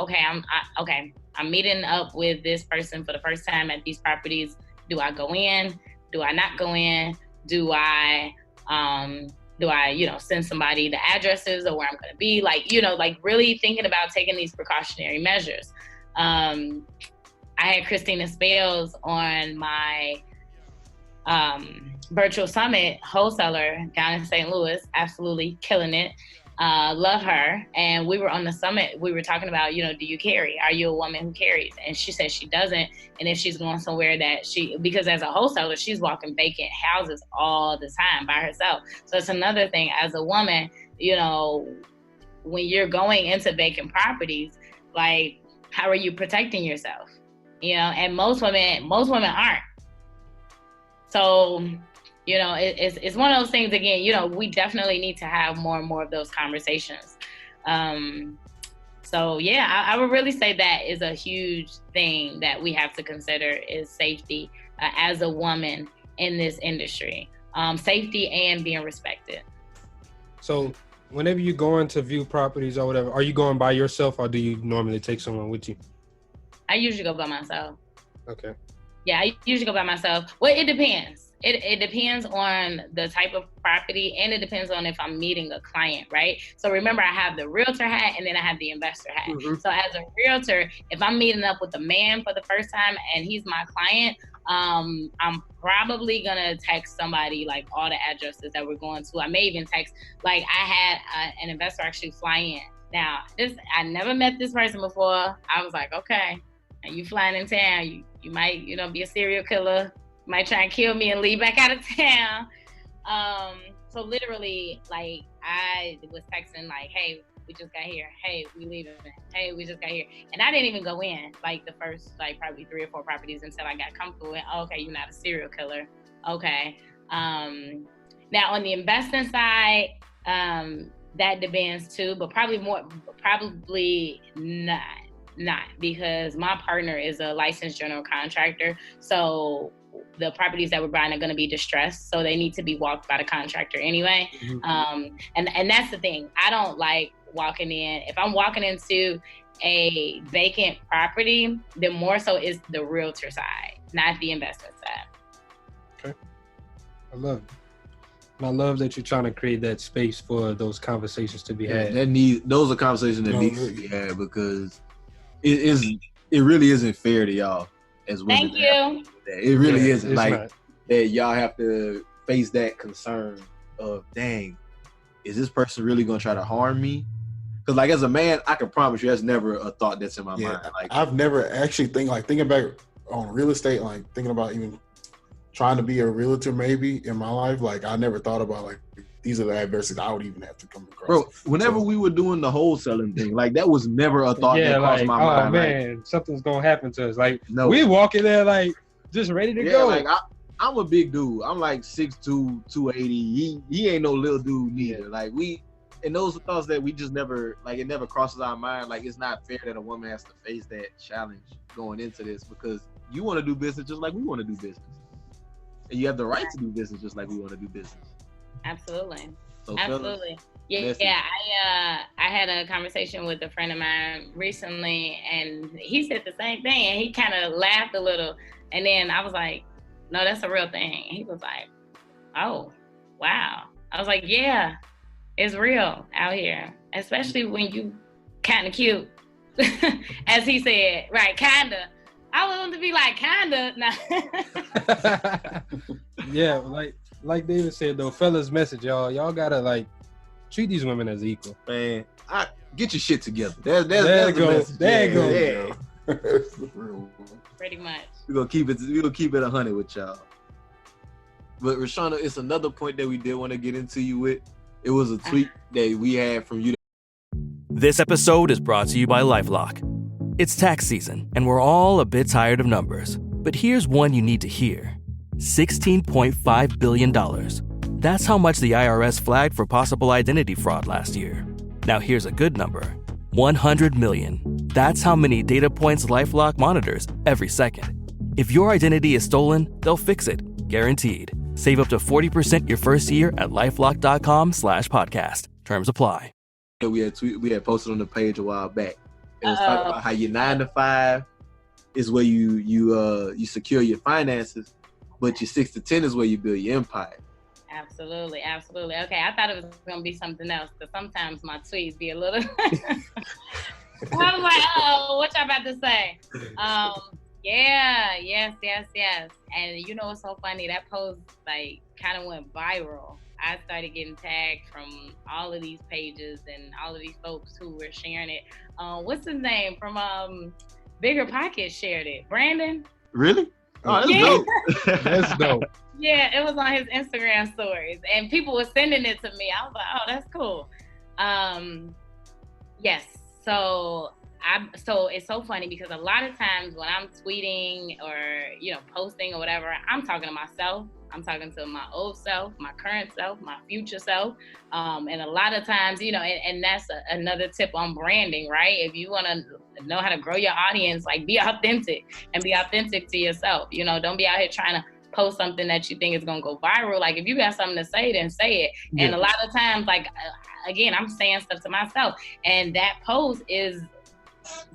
Speaker 6: I'm meeting up with this person for the first time at these properties. Do I go in? Do I not go in? Do I, you know, send somebody the addresses or where I'm going to be? Like, you know, like really thinking about taking these precautionary measures. I had Christina Spales on my virtual summit, wholesaler down in St. Louis, absolutely killing it. Love her. And we were on the summit, we were talking about, you know, do you carry? Are you a woman who carries? And she said she doesn't. And if she's going somewhere because as a wholesaler, she's walking vacant houses all the time by herself. So it's another thing as a woman, you know, when you're going into vacant properties, like, how are you protecting yourself? You know, and most women aren't. So, you know, it's one of those things, again, you know, we definitely need to have more and more of those conversations. So, yeah, I would really say that is a huge thing that we have to consider is safety as a woman in this industry. Safety and being respected. So whenever you go in to view properties or whatever, are you going by yourself or do you normally take someone with you? I usually go by myself. Okay. Yeah, I usually go by myself. Well, it depends. It depends on the type of property, and it depends on if I'm meeting a client, right? So remember, I have the realtor hat and then I have the investor hat. Mm-hmm. So as a realtor, if I'm meeting up with a man for the first time and he's my client, I'm probably gonna text somebody like all the addresses that we're going to. I may even text, like I had an investor actually fly in. Now, I never met this person before. I was like, okay, and you flying in town, you might, you know, be a serial killer, might try and kill me and leave back out of town. So literally, like, I was texting like, hey, we just got here. Hey, we leaving. Hey, we just got here. And I didn't even go in like the first, like probably 3 or 4 properties until I got comfortable with, okay, you're not a serial killer. Okay. Now on the investing side, that depends too, but probably not because my partner is a licensed general contractor. So the properties that we're buying are going to be distressed. So they need to be walked by the contractor anyway. Mm-hmm. And that's the thing. I don't like walking in. If I'm walking into a vacant property, then more so is the realtor side, not the investment side.
Speaker 4: Okay. I love it. And I love that you're trying to create that space for those conversations to be had.
Speaker 2: Those are conversations that need to be had because it really isn't fair to y'all as women.
Speaker 6: Thank you.
Speaker 2: It really isn't
Speaker 4: not.
Speaker 2: that y'all have to face that concern of, dang, is this person really gonna try to harm me? Because like as a man, I can promise you, that's never a thought that's in my mind. Like
Speaker 5: I've never actually thinking back on real estate, like thinking about even trying to be a realtor maybe in my life. Like I never thought about like these are the adversities I would even have to come across.
Speaker 2: Bro, whenever we were doing the wholesaling thing, like that was never a thought that crossed my mind.
Speaker 4: Oh man, something's gonna happen to us. Like
Speaker 2: no.
Speaker 4: We walk in there like just ready to go.
Speaker 2: Like I'm a big dude. I'm like 6'2", 280. He ain't no little dude neither. Like and those are thoughts that we just never, like it never crosses our mind. Like it's not fair that a woman has to face that challenge going into this because you want to do business just like we want to do business. And you have the right to do business just like we want to do business.
Speaker 6: Absolutely.
Speaker 2: So
Speaker 6: absolutely.
Speaker 2: Fellas,
Speaker 6: I had a conversation with a friend of mine recently and he said the same thing and he kind of laughed a little and then I was like, no, that's a real thing. He was like, oh, wow. I was like, yeah, it's real out here, especially when you kind of cute, as he said, right? Kinda. I want to be like kinda. Nah.
Speaker 4: Yeah, like David said though, fellas, message y'all gotta like treat these women as equal.
Speaker 2: Man, get your shit together. There
Speaker 4: it goes. There it
Speaker 2: goes.
Speaker 6: Pretty much.
Speaker 2: We're gonna keep it 100 with y'all. But Rashauna, it's another point that we did want to get into you with. It was a tweet that we had from you.
Speaker 12: This episode is brought to you by LifeLock. It's tax season, and we're all a bit tired of numbers. But here's one you need to hear. $16.5 billion. That's how much the IRS flagged for possible identity fraud last year. Now here's a good number. 100 million. That's how many data points LifeLock monitors every second. If your identity is stolen, they'll fix it. Guaranteed. Save up to 40% your first year at LifeLock.com/podcast. Terms apply.
Speaker 2: We had posted on the page a while back. It was talking about how your 9 to 5 is where you secure your finances, but your 6 to 10 is where you build your empire.
Speaker 6: Absolutely. Okay, I thought it was gonna be something else, because sometimes my tweets be a little. I was like, oh, what y'all about to say? Yeah, yes. And you know what's so funny? That post like kind of went viral. I started getting tagged from all of these pages and all of these folks who were sharing it. What's his name from Bigger Pockets shared it? Brandon?
Speaker 2: Really? Oh, that's dope.
Speaker 4: That's dope.
Speaker 6: Yeah, it was on his Instagram stories, and people were sending it to me. I was like, oh, that's cool. Yes. So it's so funny because a lot of times when I'm tweeting or, posting or whatever, I'm talking to myself. I'm talking to my old self, my current self, my future self. And a lot of times, and that's another tip on branding, right? If you want to know how to grow your audience, like be authentic and be authentic to yourself. Don't be out here trying to post something that you think is going to go viral. Like if you got something to say, then say it. Yeah. And a lot of times, like, again, I'm saying stuff to myself, and that post is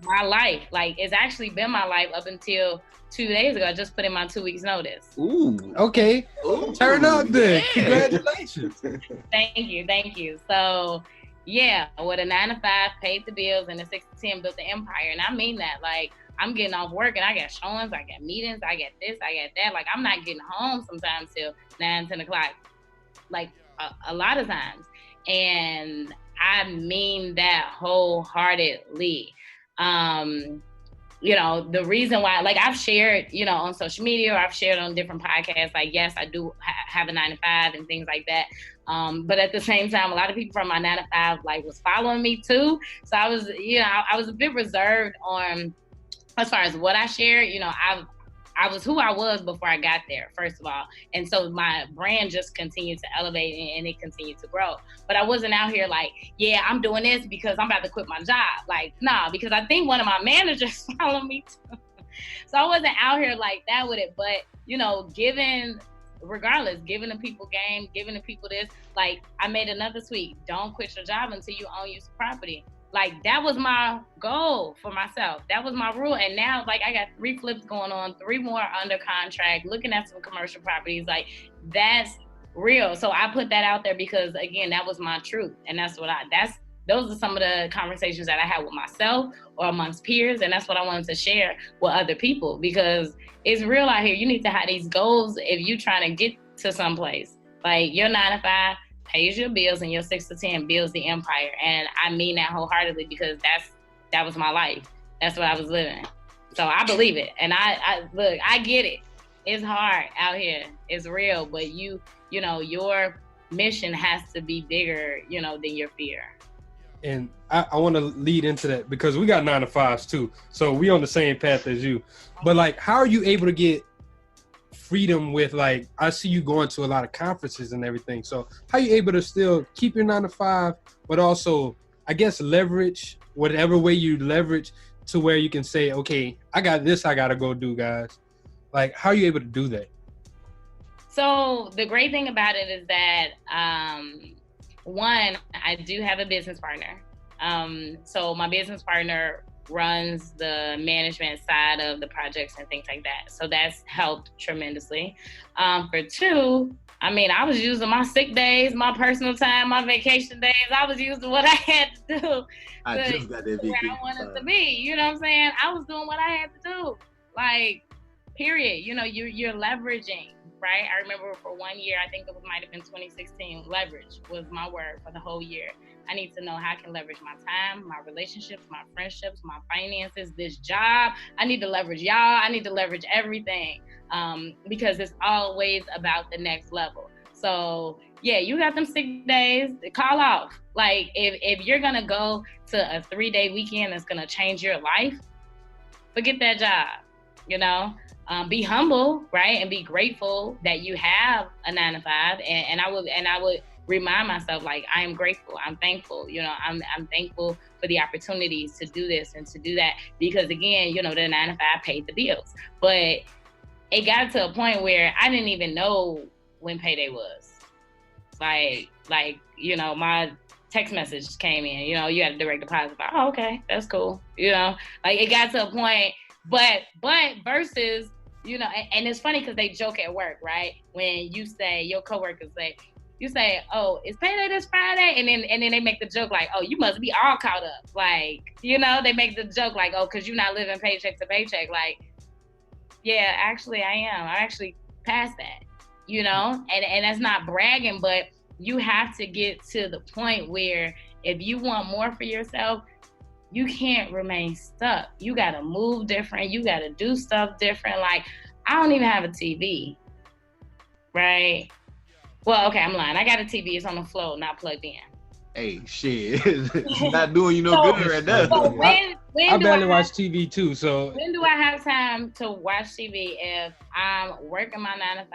Speaker 6: my life. Like it's actually been my life up until 2 days ago. I just put in my 2 weeks notice.
Speaker 2: Ooh.
Speaker 4: Okay. Ooh. Turn up then. Yeah. Congratulations.
Speaker 6: Thank you. So yeah, with a 9 to 5, paid the bills, and a 6 to 10 built the empire. And I mean that. Like I'm getting off work and I got showings, I got meetings, I got this, I got that. Like I'm not getting home sometimes till 9, 10 o'clock. Like a lot of times. And I mean that wholeheartedly. The reason why, like I've shared, on social media, or I've shared on different podcasts, like, yes, I do have a 9 to 5 and things like that. But at the same time, a lot of people from my 9 to 5, like was following me too. So I was, I was a bit reserved on, as far as what I shared. I was who I was before I got there, first of all. And so my brand just continued to elevate and it continued to grow. But I wasn't out here like, yeah, I'm doing this because I'm about to quit my job. Like, nah, because I think one of my managers followed me too. So I wasn't out here like that with it. But, you know, giving the people game, giving the people this, like I made another tweet, don't quit your job until you own your property. Like that was my goal for myself. That was my rule. And now like I got 3 flips going on, 3 more under contract, looking at some commercial properties. Like that's real. So I put that out there because again, that was my truth. And those are some of the conversations that I had with myself or amongst peers. And that's what I wanted to share with other people because it's real out here. You need to have these goals if you're trying to get to someplace. Like your 9 to 5 pays your bills and your 6 to 10 builds the empire. And I mean that wholeheartedly because that was my life. That's what I was living. So I believe it. And I look, I get it. It's hard out here. It's real. But you know, your mission has to be bigger, you know, than your fear.
Speaker 4: And I want to lead into that because we got 9 to 5s too. So we on the same path as you. But like, how are you able to get freedom with, like, I see you going to a lot of conferences and everything. So how are you able to still keep your 9 to 5, but also, I guess, leverage whatever way you leverage to where you can say, okay, I got this I got to go do, guys. Like, how are you able to do that?
Speaker 6: So the great thing about it is that, one, I do have a business partner. So my business partner runs the management side of the projects and things like that. So that's helped tremendously. For 2, I mean, I was using my sick days, my personal time, my vacation days. I was using what I had to do
Speaker 2: I just got that
Speaker 6: where I wanted to be. You know what I'm saying? I was doing what I had to do. Like, period. You know, you're leveraging. Right? I remember for 1 year, I think it might have been 2016, leverage was my word for the whole year. I need to know how I can leverage my time, my relationships, my friendships, my finances, this job. I need to leverage y'all. I need to leverage everything because it's always about the next level. So yeah, you got them sick days, call off. Like if you're gonna go to a 3-day weekend that's gonna change your life, forget that job, you know? Be humble, right? And be grateful that you have a 9 to 5. And I would remind myself, like, I am grateful. I'm thankful. You know, I'm thankful for the opportunities to do this and to do that. Because again, you know, the 9 to 5 paid the bills. But it got to a point where I didn't even know when payday was. Like, you know, my text message came in, you know, you had a direct deposit. Like, oh, okay, that's cool. You know, like it got to a point, but versus, you know, and it's funny because they joke at work, right? When you say, your coworkers say, you say, oh, it's payday this Friday? And then they make the joke like, oh, you must be all caught up. Like, you know, they make the joke like, oh, because you're not living paycheck to paycheck. Like, yeah, actually I am. I actually past that, you know? And that's not bragging, but you have to get to the point where if you want more for yourself, you can't remain stuck. You got to move different. You got to do stuff different. Like, I don't even have a TV, right? Well, okay, I'm lying. I got a TV. It's on the floor, not plugged in.
Speaker 2: Hey, shit. It's not doing you no good right now.
Speaker 6: So when
Speaker 4: I barely watch TV too, so.
Speaker 6: When do I have time to watch TV if I'm working my 9 to 5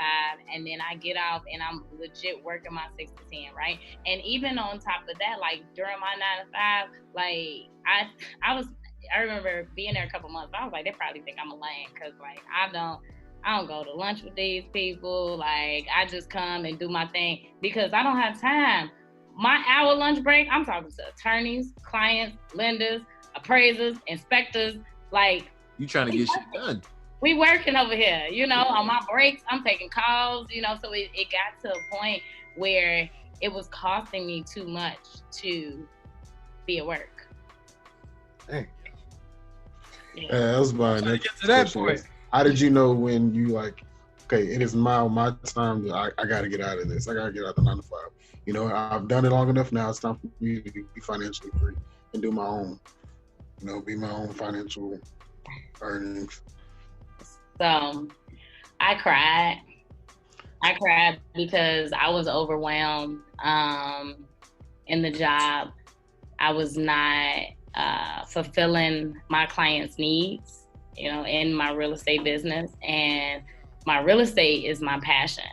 Speaker 6: and then I get off and I'm legit working my 6 to 10, right? And even on top of that, like during my 9 to 5, like I remember being there a couple months. I was like, they probably think I'm a lame because like I don't go to lunch with these people. Like I just come and do my thing because I don't have time. My hour lunch break, I'm talking to attorneys, clients, lenders, appraisers, inspectors. Like,
Speaker 2: you trying to get shit done.
Speaker 6: We working over here, you know. On my breaks, I'm taking calls, you know. So it got to a point where it was costing me too much to be at work.
Speaker 4: Dang.
Speaker 5: Yeah, that was my next
Speaker 4: get to that
Speaker 5: question.
Speaker 4: point.
Speaker 5: How did you know when you like, okay, it is my time. I got to get out of this. I got to get out of the 9 to 5. You know, I've done it long enough now. It's time for me to be financially free and do my own, you know, be my own financial earnings.
Speaker 6: So I cried. I cried because I was overwhelmed in the job. I was not fulfilling my clients' needs. in my real estate business, and my real estate is my passion.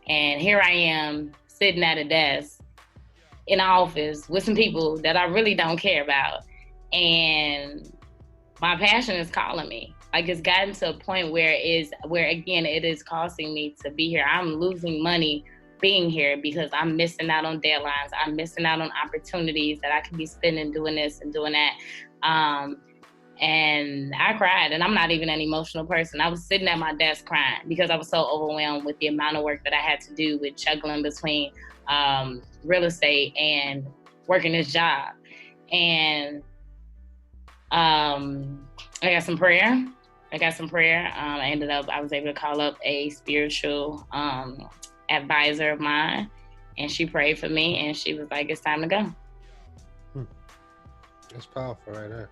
Speaker 6: And here I am sitting at a desk in an office with some people that I really don't care about. And my passion is calling me. Like, it's gotten to a point where again, it is costing me to be here. I'm losing money being here because I'm missing out on deadlines. I'm missing out on opportunities that I could be spending doing this and doing that. And I cried, and I'm not even an emotional person. I was sitting at my desk crying because I was so overwhelmed with the amount of work that I had to do with juggling between real estate and working this job. And I got some prayer. I was able to call up a spiritual advisor of mine, and she prayed for me, and she was like, it's time to go.
Speaker 4: That's powerful right there.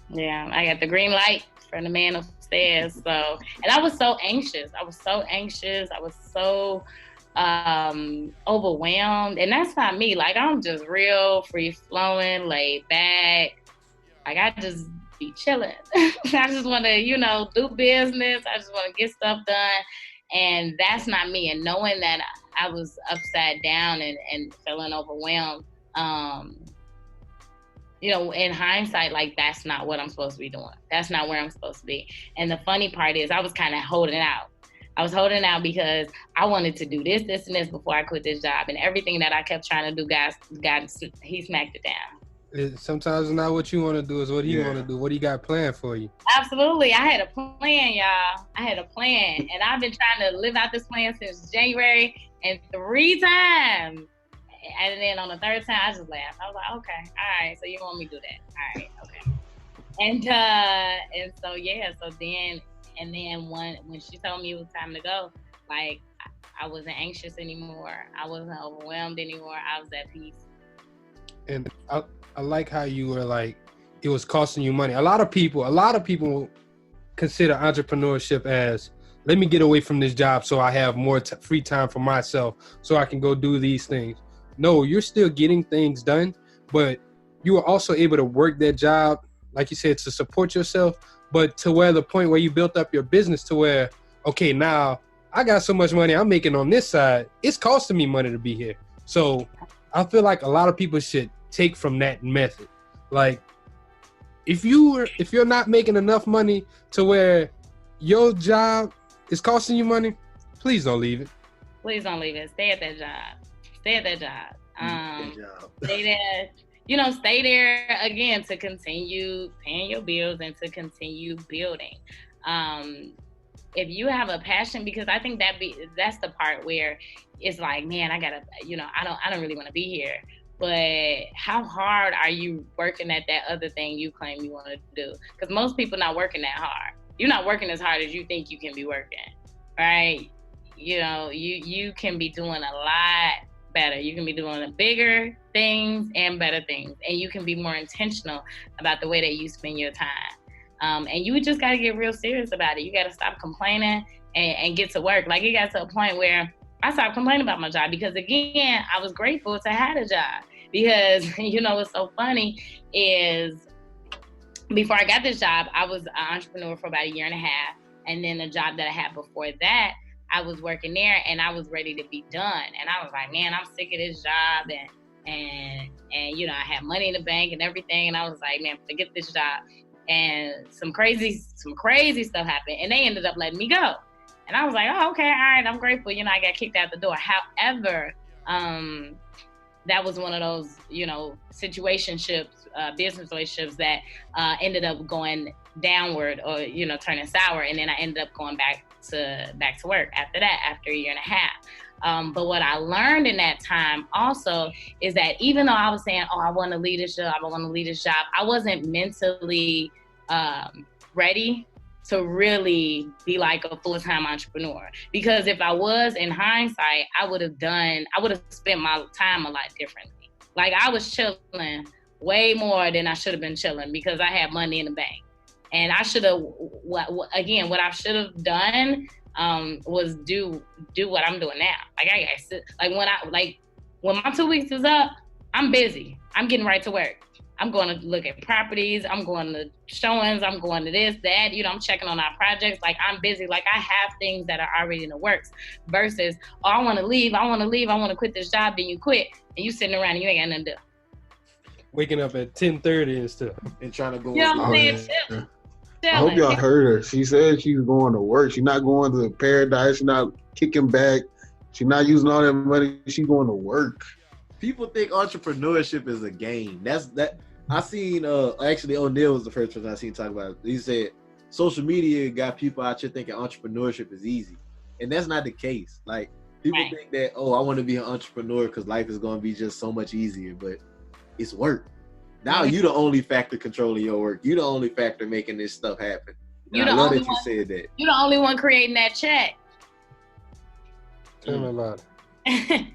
Speaker 6: Yeah, I got the green light from the man upstairs. And I was so anxious. I was so overwhelmed. And that's not me. Like, I'm just real free flowing, laid back. Like, I just be chilling. I just want to, do business. I just want to get stuff done. And that's not me. And knowing that I was upside down and feeling overwhelmed, in hindsight, like, that's not what I'm supposed to be doing. That's not where I'm supposed to be. And the funny part is I was kind of holding out. I was holding out because I wanted to do this, and this before I quit this job. And everything that I kept trying to do, God, he smacked it down.
Speaker 4: Sometimes it's not what you want to do, it's what he want to do. What he got planned for you? Absolutely.
Speaker 6: I had a plan, y'all. I had a plan. And I've been trying to live out this plan since January, and 3 times. And then on the 3rd time, I just laughed. I was like, okay, all right, so you want me to do that. All right, okay. And so then when she told me it was time to go, like, I wasn't anxious anymore. I wasn't overwhelmed anymore. I was at peace.
Speaker 4: And I like how you were like, it was costing you money. A lot of people consider entrepreneurship as, let me get away from this job so I have more free time for myself so I can go do these things. No, you're still getting things done, but you are also able to work that job, like you said, to support yourself, but to where the point where you built up your business to where, okay, now I got so much money I'm making on this side, it's costing me money to be here. So I feel like a lot of people should take from that method. Like, if you're not making enough money to where your job is costing you money, please don't leave it.
Speaker 6: Please don't leave it. Stay at that job. Stay there. Stay there again to continue paying your bills and to continue building. If you have a passion, because I think that's the part where it's like, man, I gotta, I don't really want to be here. But how hard are you working at that other thing you claim you want to do? Because most people not working that hard. You're not working as hard as you think you can be working, right? You can be doing a lot better. You can be doing bigger things and better things. And you can be more intentional about the way that you spend your time. And you just got to get real serious about it. You got to stop complaining and get to work. Like, it got to a point where I stopped complaining about my job because, again, I was grateful to have a job. Because, what's so funny is before I got this job, I was an entrepreneur for about 1.5 years. And then the job that I had before that, I was working there and I was ready to be done. And I was like, man, I'm sick of this job. And I had money in the bank and everything. And I was like, man, forget this job. And some crazy stuff happened. And they ended up letting me go. And I was like, oh, okay, all right, I'm grateful. I got kicked out the door. However, that was one of those, situationships, business relationships that ended up going downward or, turning sour. And then I ended up going back to work after 1.5 years. But what I learned in that time also is that even though I was saying, oh, I want to leave this job, I wasn't mentally ready to really be like a full-time entrepreneur. Because if I was, in hindsight, I would have spent my time a lot differently. Like, I was chilling way more than I should have been chilling because I had money in the bank. And I should have, what I should have done was do what I'm doing now. When my 2 weeks is up, I'm busy. I'm getting right to work. I'm going to look at properties. I'm going to showings. I'm going to this, that. I'm checking on our projects. Like, I'm busy. Like, I have things that are already in the works versus, oh, I want to leave. I want to quit this job. Then you quit and you sitting around and you ain't got nothing to do.
Speaker 4: Waking up at 10:30 and stuff.
Speaker 2: And trying to go.
Speaker 6: You know what I'm saying?
Speaker 5: I hope y'all heard her. She said she's going to work. She's not going to paradise. She's not kicking back. She's not using all that money. She's going to work.
Speaker 2: People think entrepreneurship is a game. That I seen. Actually, O'Neal was the first person I seen talk about it. He said social media got people out here thinking entrepreneurship is easy, and that's not the case. Like, people think that, oh, I want to be an entrepreneur because life is going to be just so much easier, but it's work. Now you the only factor controlling your work. You the only factor making this stuff happen. And I love that you said that.
Speaker 6: You the only one creating that check.
Speaker 4: Tell me about it.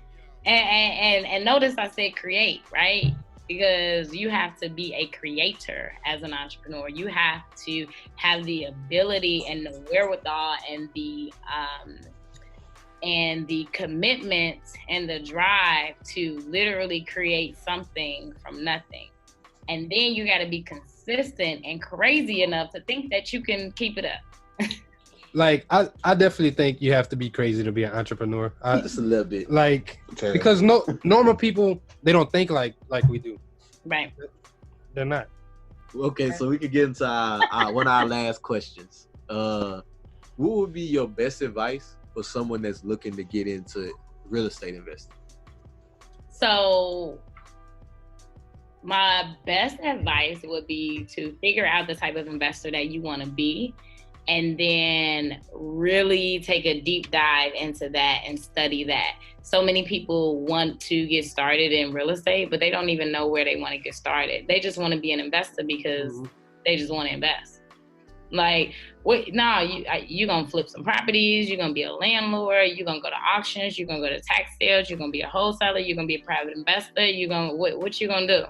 Speaker 6: and notice I said create, right? Because you have to be a creator as an entrepreneur. You have to have the ability and the wherewithal and the commitment and the drive to literally create something from nothing. And then you got to be consistent and crazy enough to think that you can keep it up.
Speaker 4: Like, I definitely think you have to be crazy to be an entrepreneur.
Speaker 2: Just a little bit.
Speaker 4: Like, because normal people, they don't think like we do.
Speaker 6: Right.
Speaker 4: They're not.
Speaker 2: Okay, so we can get into one of our last questions. What would be your best advice for someone that's looking to get into real estate investing?
Speaker 6: So my best advice would be to figure out the type of investor that you want to be, and then really take a deep dive into that and study that. So many people want to get started in real estate, but they don't even know where they want to get started. They just want to be an investor because they just want to invest. Like, wait, no, you're going to flip some properties, you're going to be a landlord, you're going to go to auctions, you're going to go to tax sales, you're going to be a wholesaler, you're going to be a private investor, what you going to do?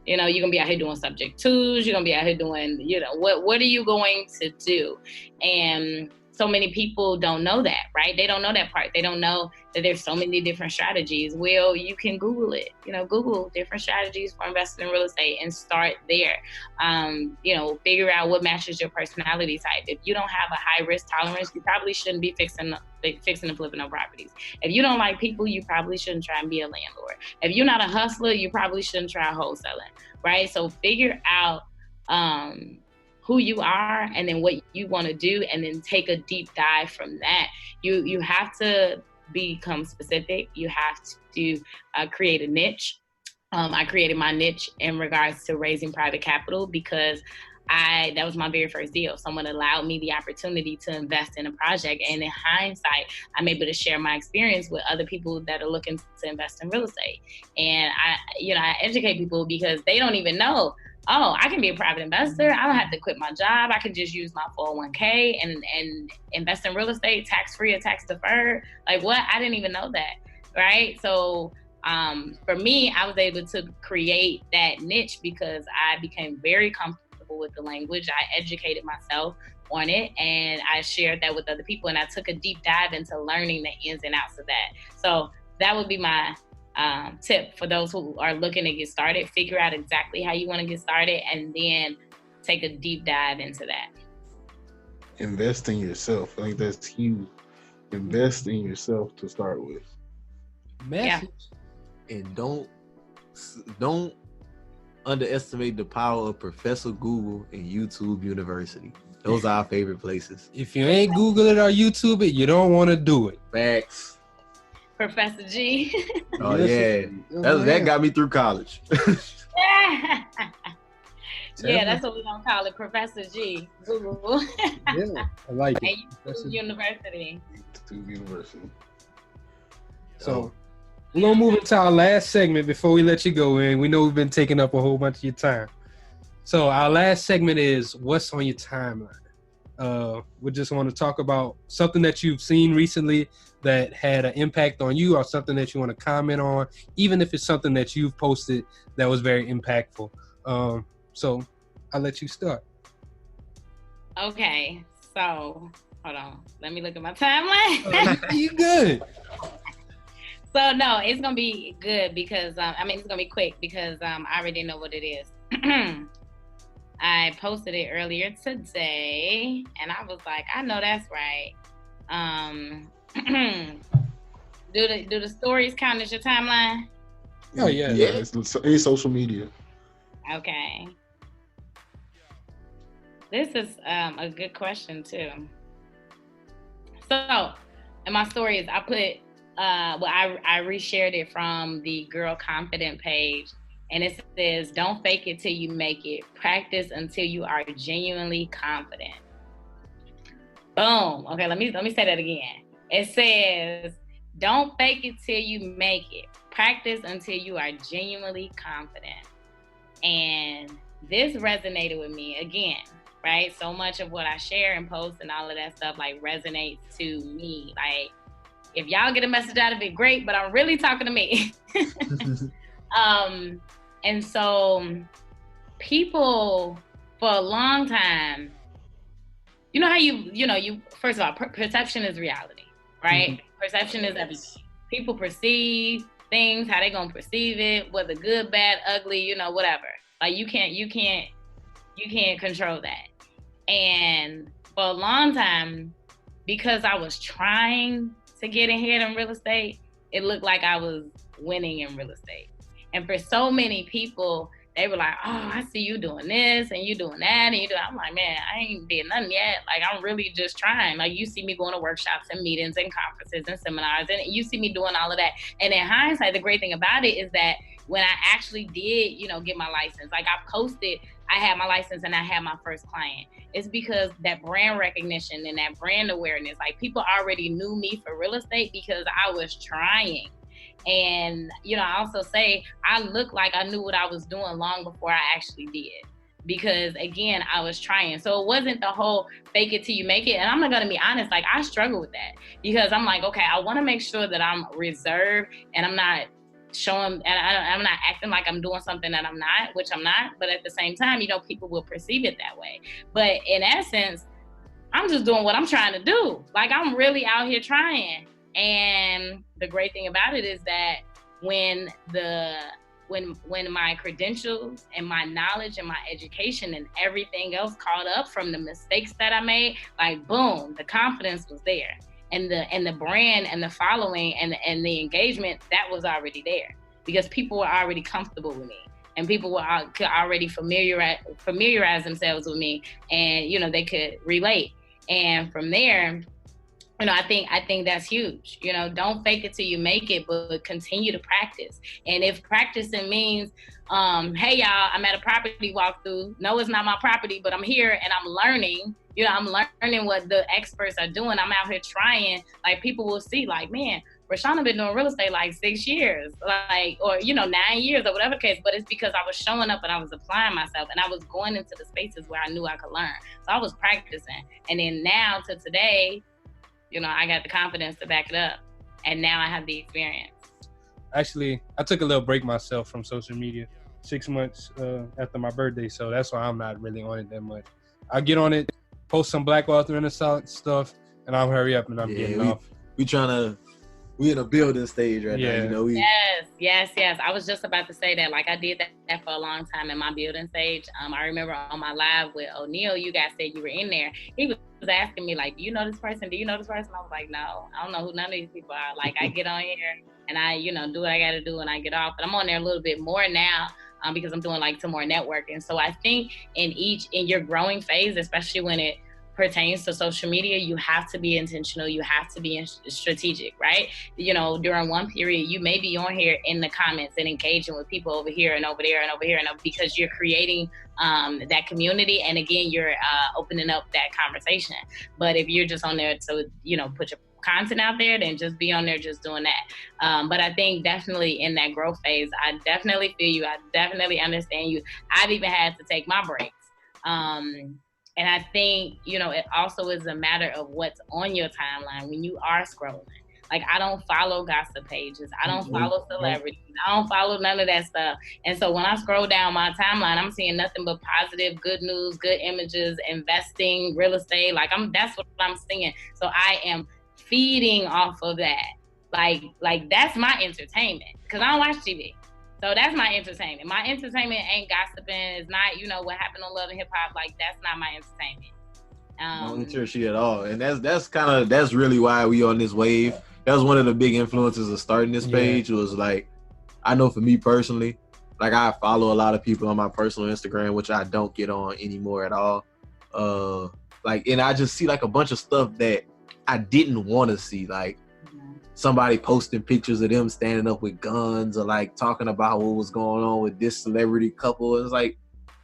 Speaker 6: You're going to be out here doing subject twos, you're going to be out here doing, what are you going to do? And so many people don't know that, right? They don't know that part. They don't know that there's so many different strategies. Well, you can Google it, Google different strategies for investing in real estate and start there. Figure out what matches your personality type. If you don't have a high risk tolerance, you probably shouldn't be fixing and flipping up properties. If you don't like people, you probably shouldn't try and be a landlord. If you're not a hustler, you probably shouldn't try wholesaling, right? So figure out who you are and then what you want to do, and then take a deep dive from that. You have to become specific. You have to create a niche. I created my niche in regards to raising private capital because that was my very first deal. Someone allowed me the opportunity to invest in a project, and in hindsight, I'm able to share my experience with other people that are looking to invest in real estate. And I educate people because they don't even know, oh, I can be a private investor. I don't have to quit my job. I can just use my 401k and invest in real estate, tax-free or tax-deferred. Like, what? I didn't even know that, right? So for me, I was able to create that niche because I became very comfortable with the language. I educated myself on it, and I shared that with other people, and I took a deep dive into learning the ins and outs of that. So that would be my tip for those who are looking to get started. Figure out exactly how you want to get started, and then take a deep dive into that.
Speaker 5: Invest in yourself. I think that's huge. Invest in yourself to start with.
Speaker 4: Message.
Speaker 2: And don't underestimate the power of Professor Google and YouTube University. Those are our favorite places.
Speaker 4: If you ain't Google it or YouTube it, you don't want to do it.
Speaker 2: Facts.
Speaker 6: Professor G.
Speaker 2: Oh yeah, that got me through college.
Speaker 6: Yeah, that's what we gonna call it, Professor G. Google.
Speaker 4: Yeah, I like it.
Speaker 6: And YouTube University.
Speaker 5: YouTube University.
Speaker 4: So we're gonna move into our last segment before we let you go in. We know we've been taking up a whole bunch of your time. So our last segment is what's on your timeline. We just want to talk about something that you've seen recently that had an impact on you, or something that you want to comment on, even if it's something that you've posted that was very impactful. So I'll let you start.
Speaker 6: Okay, so hold on. Let me look at my timeline.
Speaker 4: You good?
Speaker 6: So no, it's gonna be good because it's gonna be quick because I already know what it is. I posted it earlier today, and I was like, I know that's right. Do the stories count as your timeline?
Speaker 4: Oh yeah.
Speaker 5: Yeah, it's social media.
Speaker 6: Okay. This is a good question too. So, in my stories, I put, I reshared it from the Girl Confident page, and it says, "Don't fake it till you make it. Practice until you are genuinely confident." Boom. Okay, let me say that again. It says, "Don't fake it till you make it. Practice until you are genuinely confident." And this resonated with me again, right? So much of what I share and post and all of that stuff like resonates to me. Like, if y'all get a message out of it, great, but I'm really talking to me. And so people for a long time, you know how you first of all, perception is reality, right? Mm-hmm. Perception is everything. People perceive things, how they gonna perceive it, whether good, bad, ugly, whatever. Like you can't control that. And for a long time, because I was trying to get ahead in real estate, it looked like I was winning in real estate. And for so many people, they were like, "Oh, I see you doing this and you doing that and you doing." I'm like, "Man, I ain't did nothing yet. Like, I'm really just trying." Like, you see me going to workshops and meetings and conferences and seminars, and you see me doing all of that. And in hindsight, the great thing about it is that when I actually did, get my license, like I posted, I had my license and I had my first client. It's because that brand recognition and that brand awareness, like people already knew me for real estate because I was trying. And, I also say I looked like I knew what I was doing long before I actually did. Because again, I was trying. So it wasn't the whole fake it till you make it. And I'm not going to be honest, like I struggle with that because I'm like, okay, I want to make sure that I'm reserved and I'm not showing, and I'm not acting like I'm doing something that I'm not, which I'm not. But at the same time, people will perceive it that way. But in essence, I'm just doing what I'm trying to do. Like I'm really out here trying. And the great thing about it is that when my credentials and my knowledge and my education and everything else caught up from the mistakes that I made, like boom, the confidence was there. And the brand and the following and the engagement, that was already there because people were already comfortable with me and people could already familiarize themselves with me and, they could relate. And from there, I think that's huge. Don't fake it till you make it, but continue to practice. And if practicing means, hey y'all, I'm at a property walkthrough. No, it's not my property, but I'm here and I'm learning. I'm learning what the experts are doing. I'm out here trying. Like people will see, like, man, Rashauna been doing real estate like 6 years, like, or 9 years or whatever the case. But it's because I was showing up and I was applying myself and I was going into the spaces where I knew I could learn. So I was practicing. And then now to today, I got the confidence to back it up. And now I have the experience.
Speaker 4: Actually, I took a little break myself from social media 6 months after my birthday. So that's why I'm not really on it that much. I get on it, post some Black Wealth Renaissance stuff, and I'll hurry up and I'm getting off.
Speaker 2: We in a building stage right now.
Speaker 6: Yes. I was just about to say that. Like I did that for a long time in my building stage. I remember on my live with O'Neal, you guys said you were in there. He was asking me like, "Do you know this person? Do you know this person?" I was like, "No, I don't know who none of these people are." Like I get on here and I, do what I got to do and I get off. But I'm on there a little bit more now because I'm doing like some more networking. So I think in your growing phase, especially when it pertains to social media, you have to be intentional. You have to be strategic, right? During one period, you may be on here in the comments and engaging with people over here and over there and over here, and because you're creating that community. And again, you're opening up that conversation. But if you're just on there to, put your content out there, then just be on there just doing that. But I think definitely in that growth phase, I definitely feel you. I definitely understand you. I've even had to take my breaks. And I think, it also is a matter of what's on your timeline when you are scrolling. Like, I don't follow gossip pages. I don't follow celebrities. I don't follow none of that stuff. And so when I scroll down my timeline, I'm seeing nothing but positive, good news, good images, investing, real estate. Like, that's what I'm seeing. So I am feeding off of that. Like that's my entertainment because I don't watch TV. So that's my entertainment. My entertainment ain't gossiping. It's not, what happened on Love and Hip Hop. Like, that's not my entertainment.
Speaker 2: No literacy at all. And that's really why we on this wave. That was one of the big influences of starting this page. Was like, I know for me personally, like I follow a lot of people on my personal Instagram, which I don't get on anymore at all. And I just see like a bunch of stuff that I didn't want to see, like somebody posting pictures of them standing up with guns or like talking about what was going on with this celebrity couple. It's like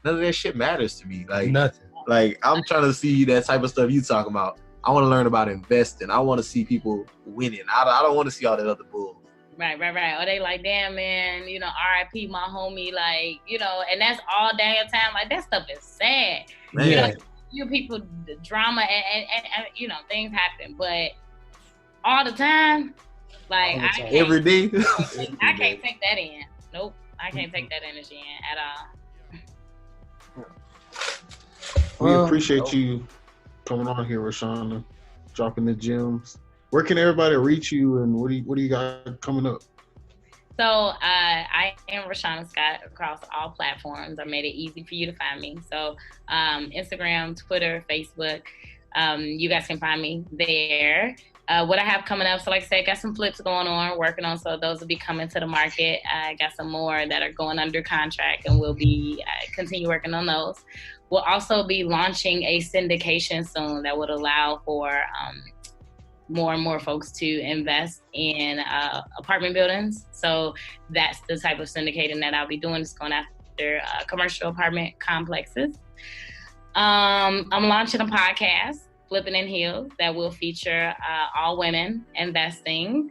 Speaker 2: none of that shit matters to me. Like
Speaker 4: nothing.
Speaker 2: Like I'm trying to see that type of stuff you talking about. I want to learn about investing. I want to see people winning. I don't want to see all that other bull.
Speaker 6: Right. Or they like, damn, man, RIP my homie, like, and that's all damn time. Like, that stuff is sad.
Speaker 2: Man.
Speaker 6: You people, the drama, and things happen. But all the time, like,
Speaker 2: every day.
Speaker 6: I can't take that in. Nope. I can't take that energy in at all.
Speaker 5: We appreciate you coming on here, Rashauna, dropping the gems. Where can everybody reach you, and what do you got coming up?
Speaker 6: So I am Rashaunascott across all platforms. I made it easy for you to find me. So Instagram, Twitter, Facebook, you guys can find me there. What I have coming up, so like I said, I got some flips going on, working on, so those will be coming to the market. I got some more that are going under contract, and we'll be continue working on those. We'll also be launching a syndication soon that would allow for more and more folks to invest in apartment buildings. So that's the type of syndicating that I'll be doing. It's going after commercial apartment complexes. I'm launching a podcast, Flippin in Heels, that will feature all women investing.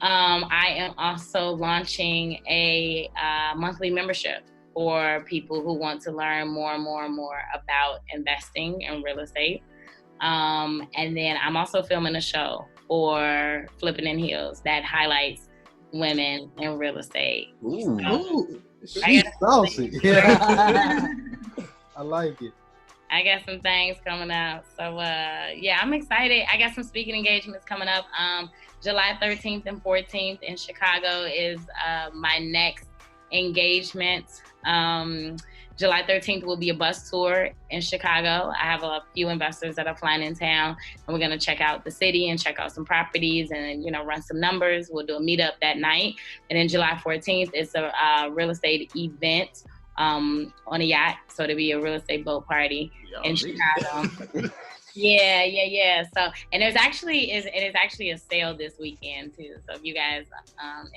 Speaker 6: I am also launching a monthly membership for people who want to learn more and more and more about investing in real estate. And then I'm also filming a show for Flippin in Heels that highlights women in real estate.
Speaker 7: Ooh, she's saucy.
Speaker 4: Yeah. I like it.
Speaker 6: I got some things coming out. So, I'm excited. I got some speaking engagements coming up. July 13th and 14th in Chicago is my next engagement. July 13th will be a bus tour in Chicago. I have a few investors that are flying in town, and we're going to check out the city and check out some properties and, run some numbers. We'll do a meetup that night. And then July 14th is a real estate event on a yacht. So it'll be a real estate boat party in Chicago. Yeah. So, and it is actually a sale this weekend too. So if you guys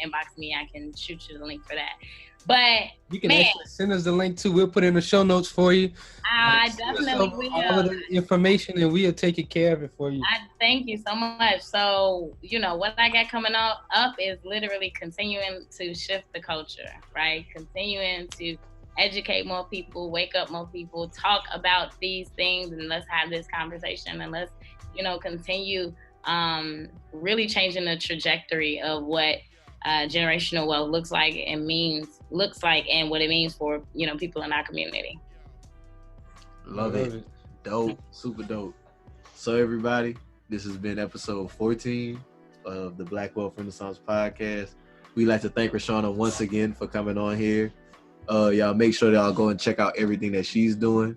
Speaker 6: inbox me, I can shoot you the link for that. But
Speaker 4: you can actually send us the link too. We'll put in the show notes for you.
Speaker 6: I definitely will.
Speaker 4: All of the information, and we'll take care of it for you.
Speaker 6: Thank you so much. So, what I got coming up is literally continuing to shift the culture, right? Continuing to educate more people, wake up more people, talk about these things, and let's have this conversation, and let's, continue really changing the trajectory of what generational wealth looks like, and what it means for people in our community.
Speaker 2: Love it. Dope, super dope. So everybody, this has been episode 14 of the Black Wealth Renaissance podcast. We'd like to thank Rashauna once again for coming on here. Y'all make sure y'all go and check out everything that she's doing.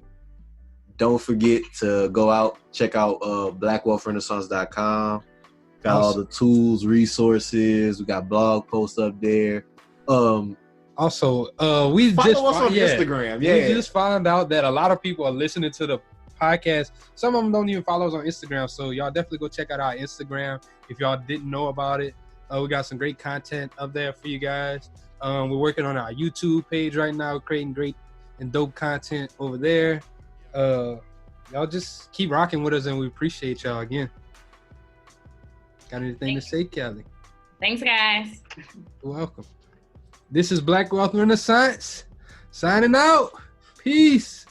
Speaker 2: Don't forget to go out, check out blackwealthrenaissance.com. Got all the tools, resources. We got blog posts up there.
Speaker 4: Also, we
Speaker 2: follow
Speaker 4: just
Speaker 2: us on Instagram.
Speaker 4: We just found out that a lot of people are listening to the podcast. Some of them don't even follow us on Instagram. So y'all definitely go check out our Instagram if y'all didn't know about it. We got some great content up there for you guys. We're working on our YouTube page right now, creating great and dope content over there. Y'all just keep rocking with us, and we appreciate y'all again. Got anything to say, Kelly?
Speaker 6: Thanks, guys.
Speaker 4: You're welcome. This is Black Wealth Renaissance, signing out. Peace.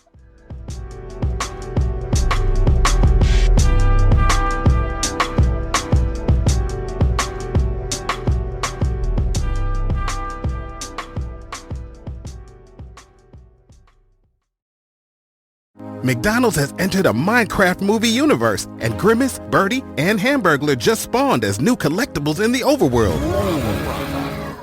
Speaker 1: McDonald's has entered a Minecraft movie universe, and Grimace, Birdie, and Hamburglar just spawned as new collectibles in the overworld.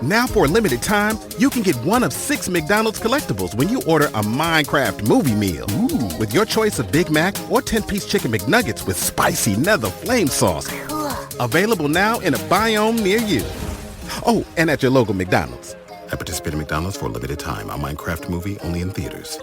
Speaker 1: Now for a limited time, you can get one of 6 McDonald's collectibles when you order a Minecraft movie meal. Ooh. With your choice of Big Mac or 10-piece chicken McNuggets with spicy nether flame sauce. Available now in a biome near you. Oh, and at your local McDonald's. At participating McDonald's for a limited time. A Minecraft movie only in theaters.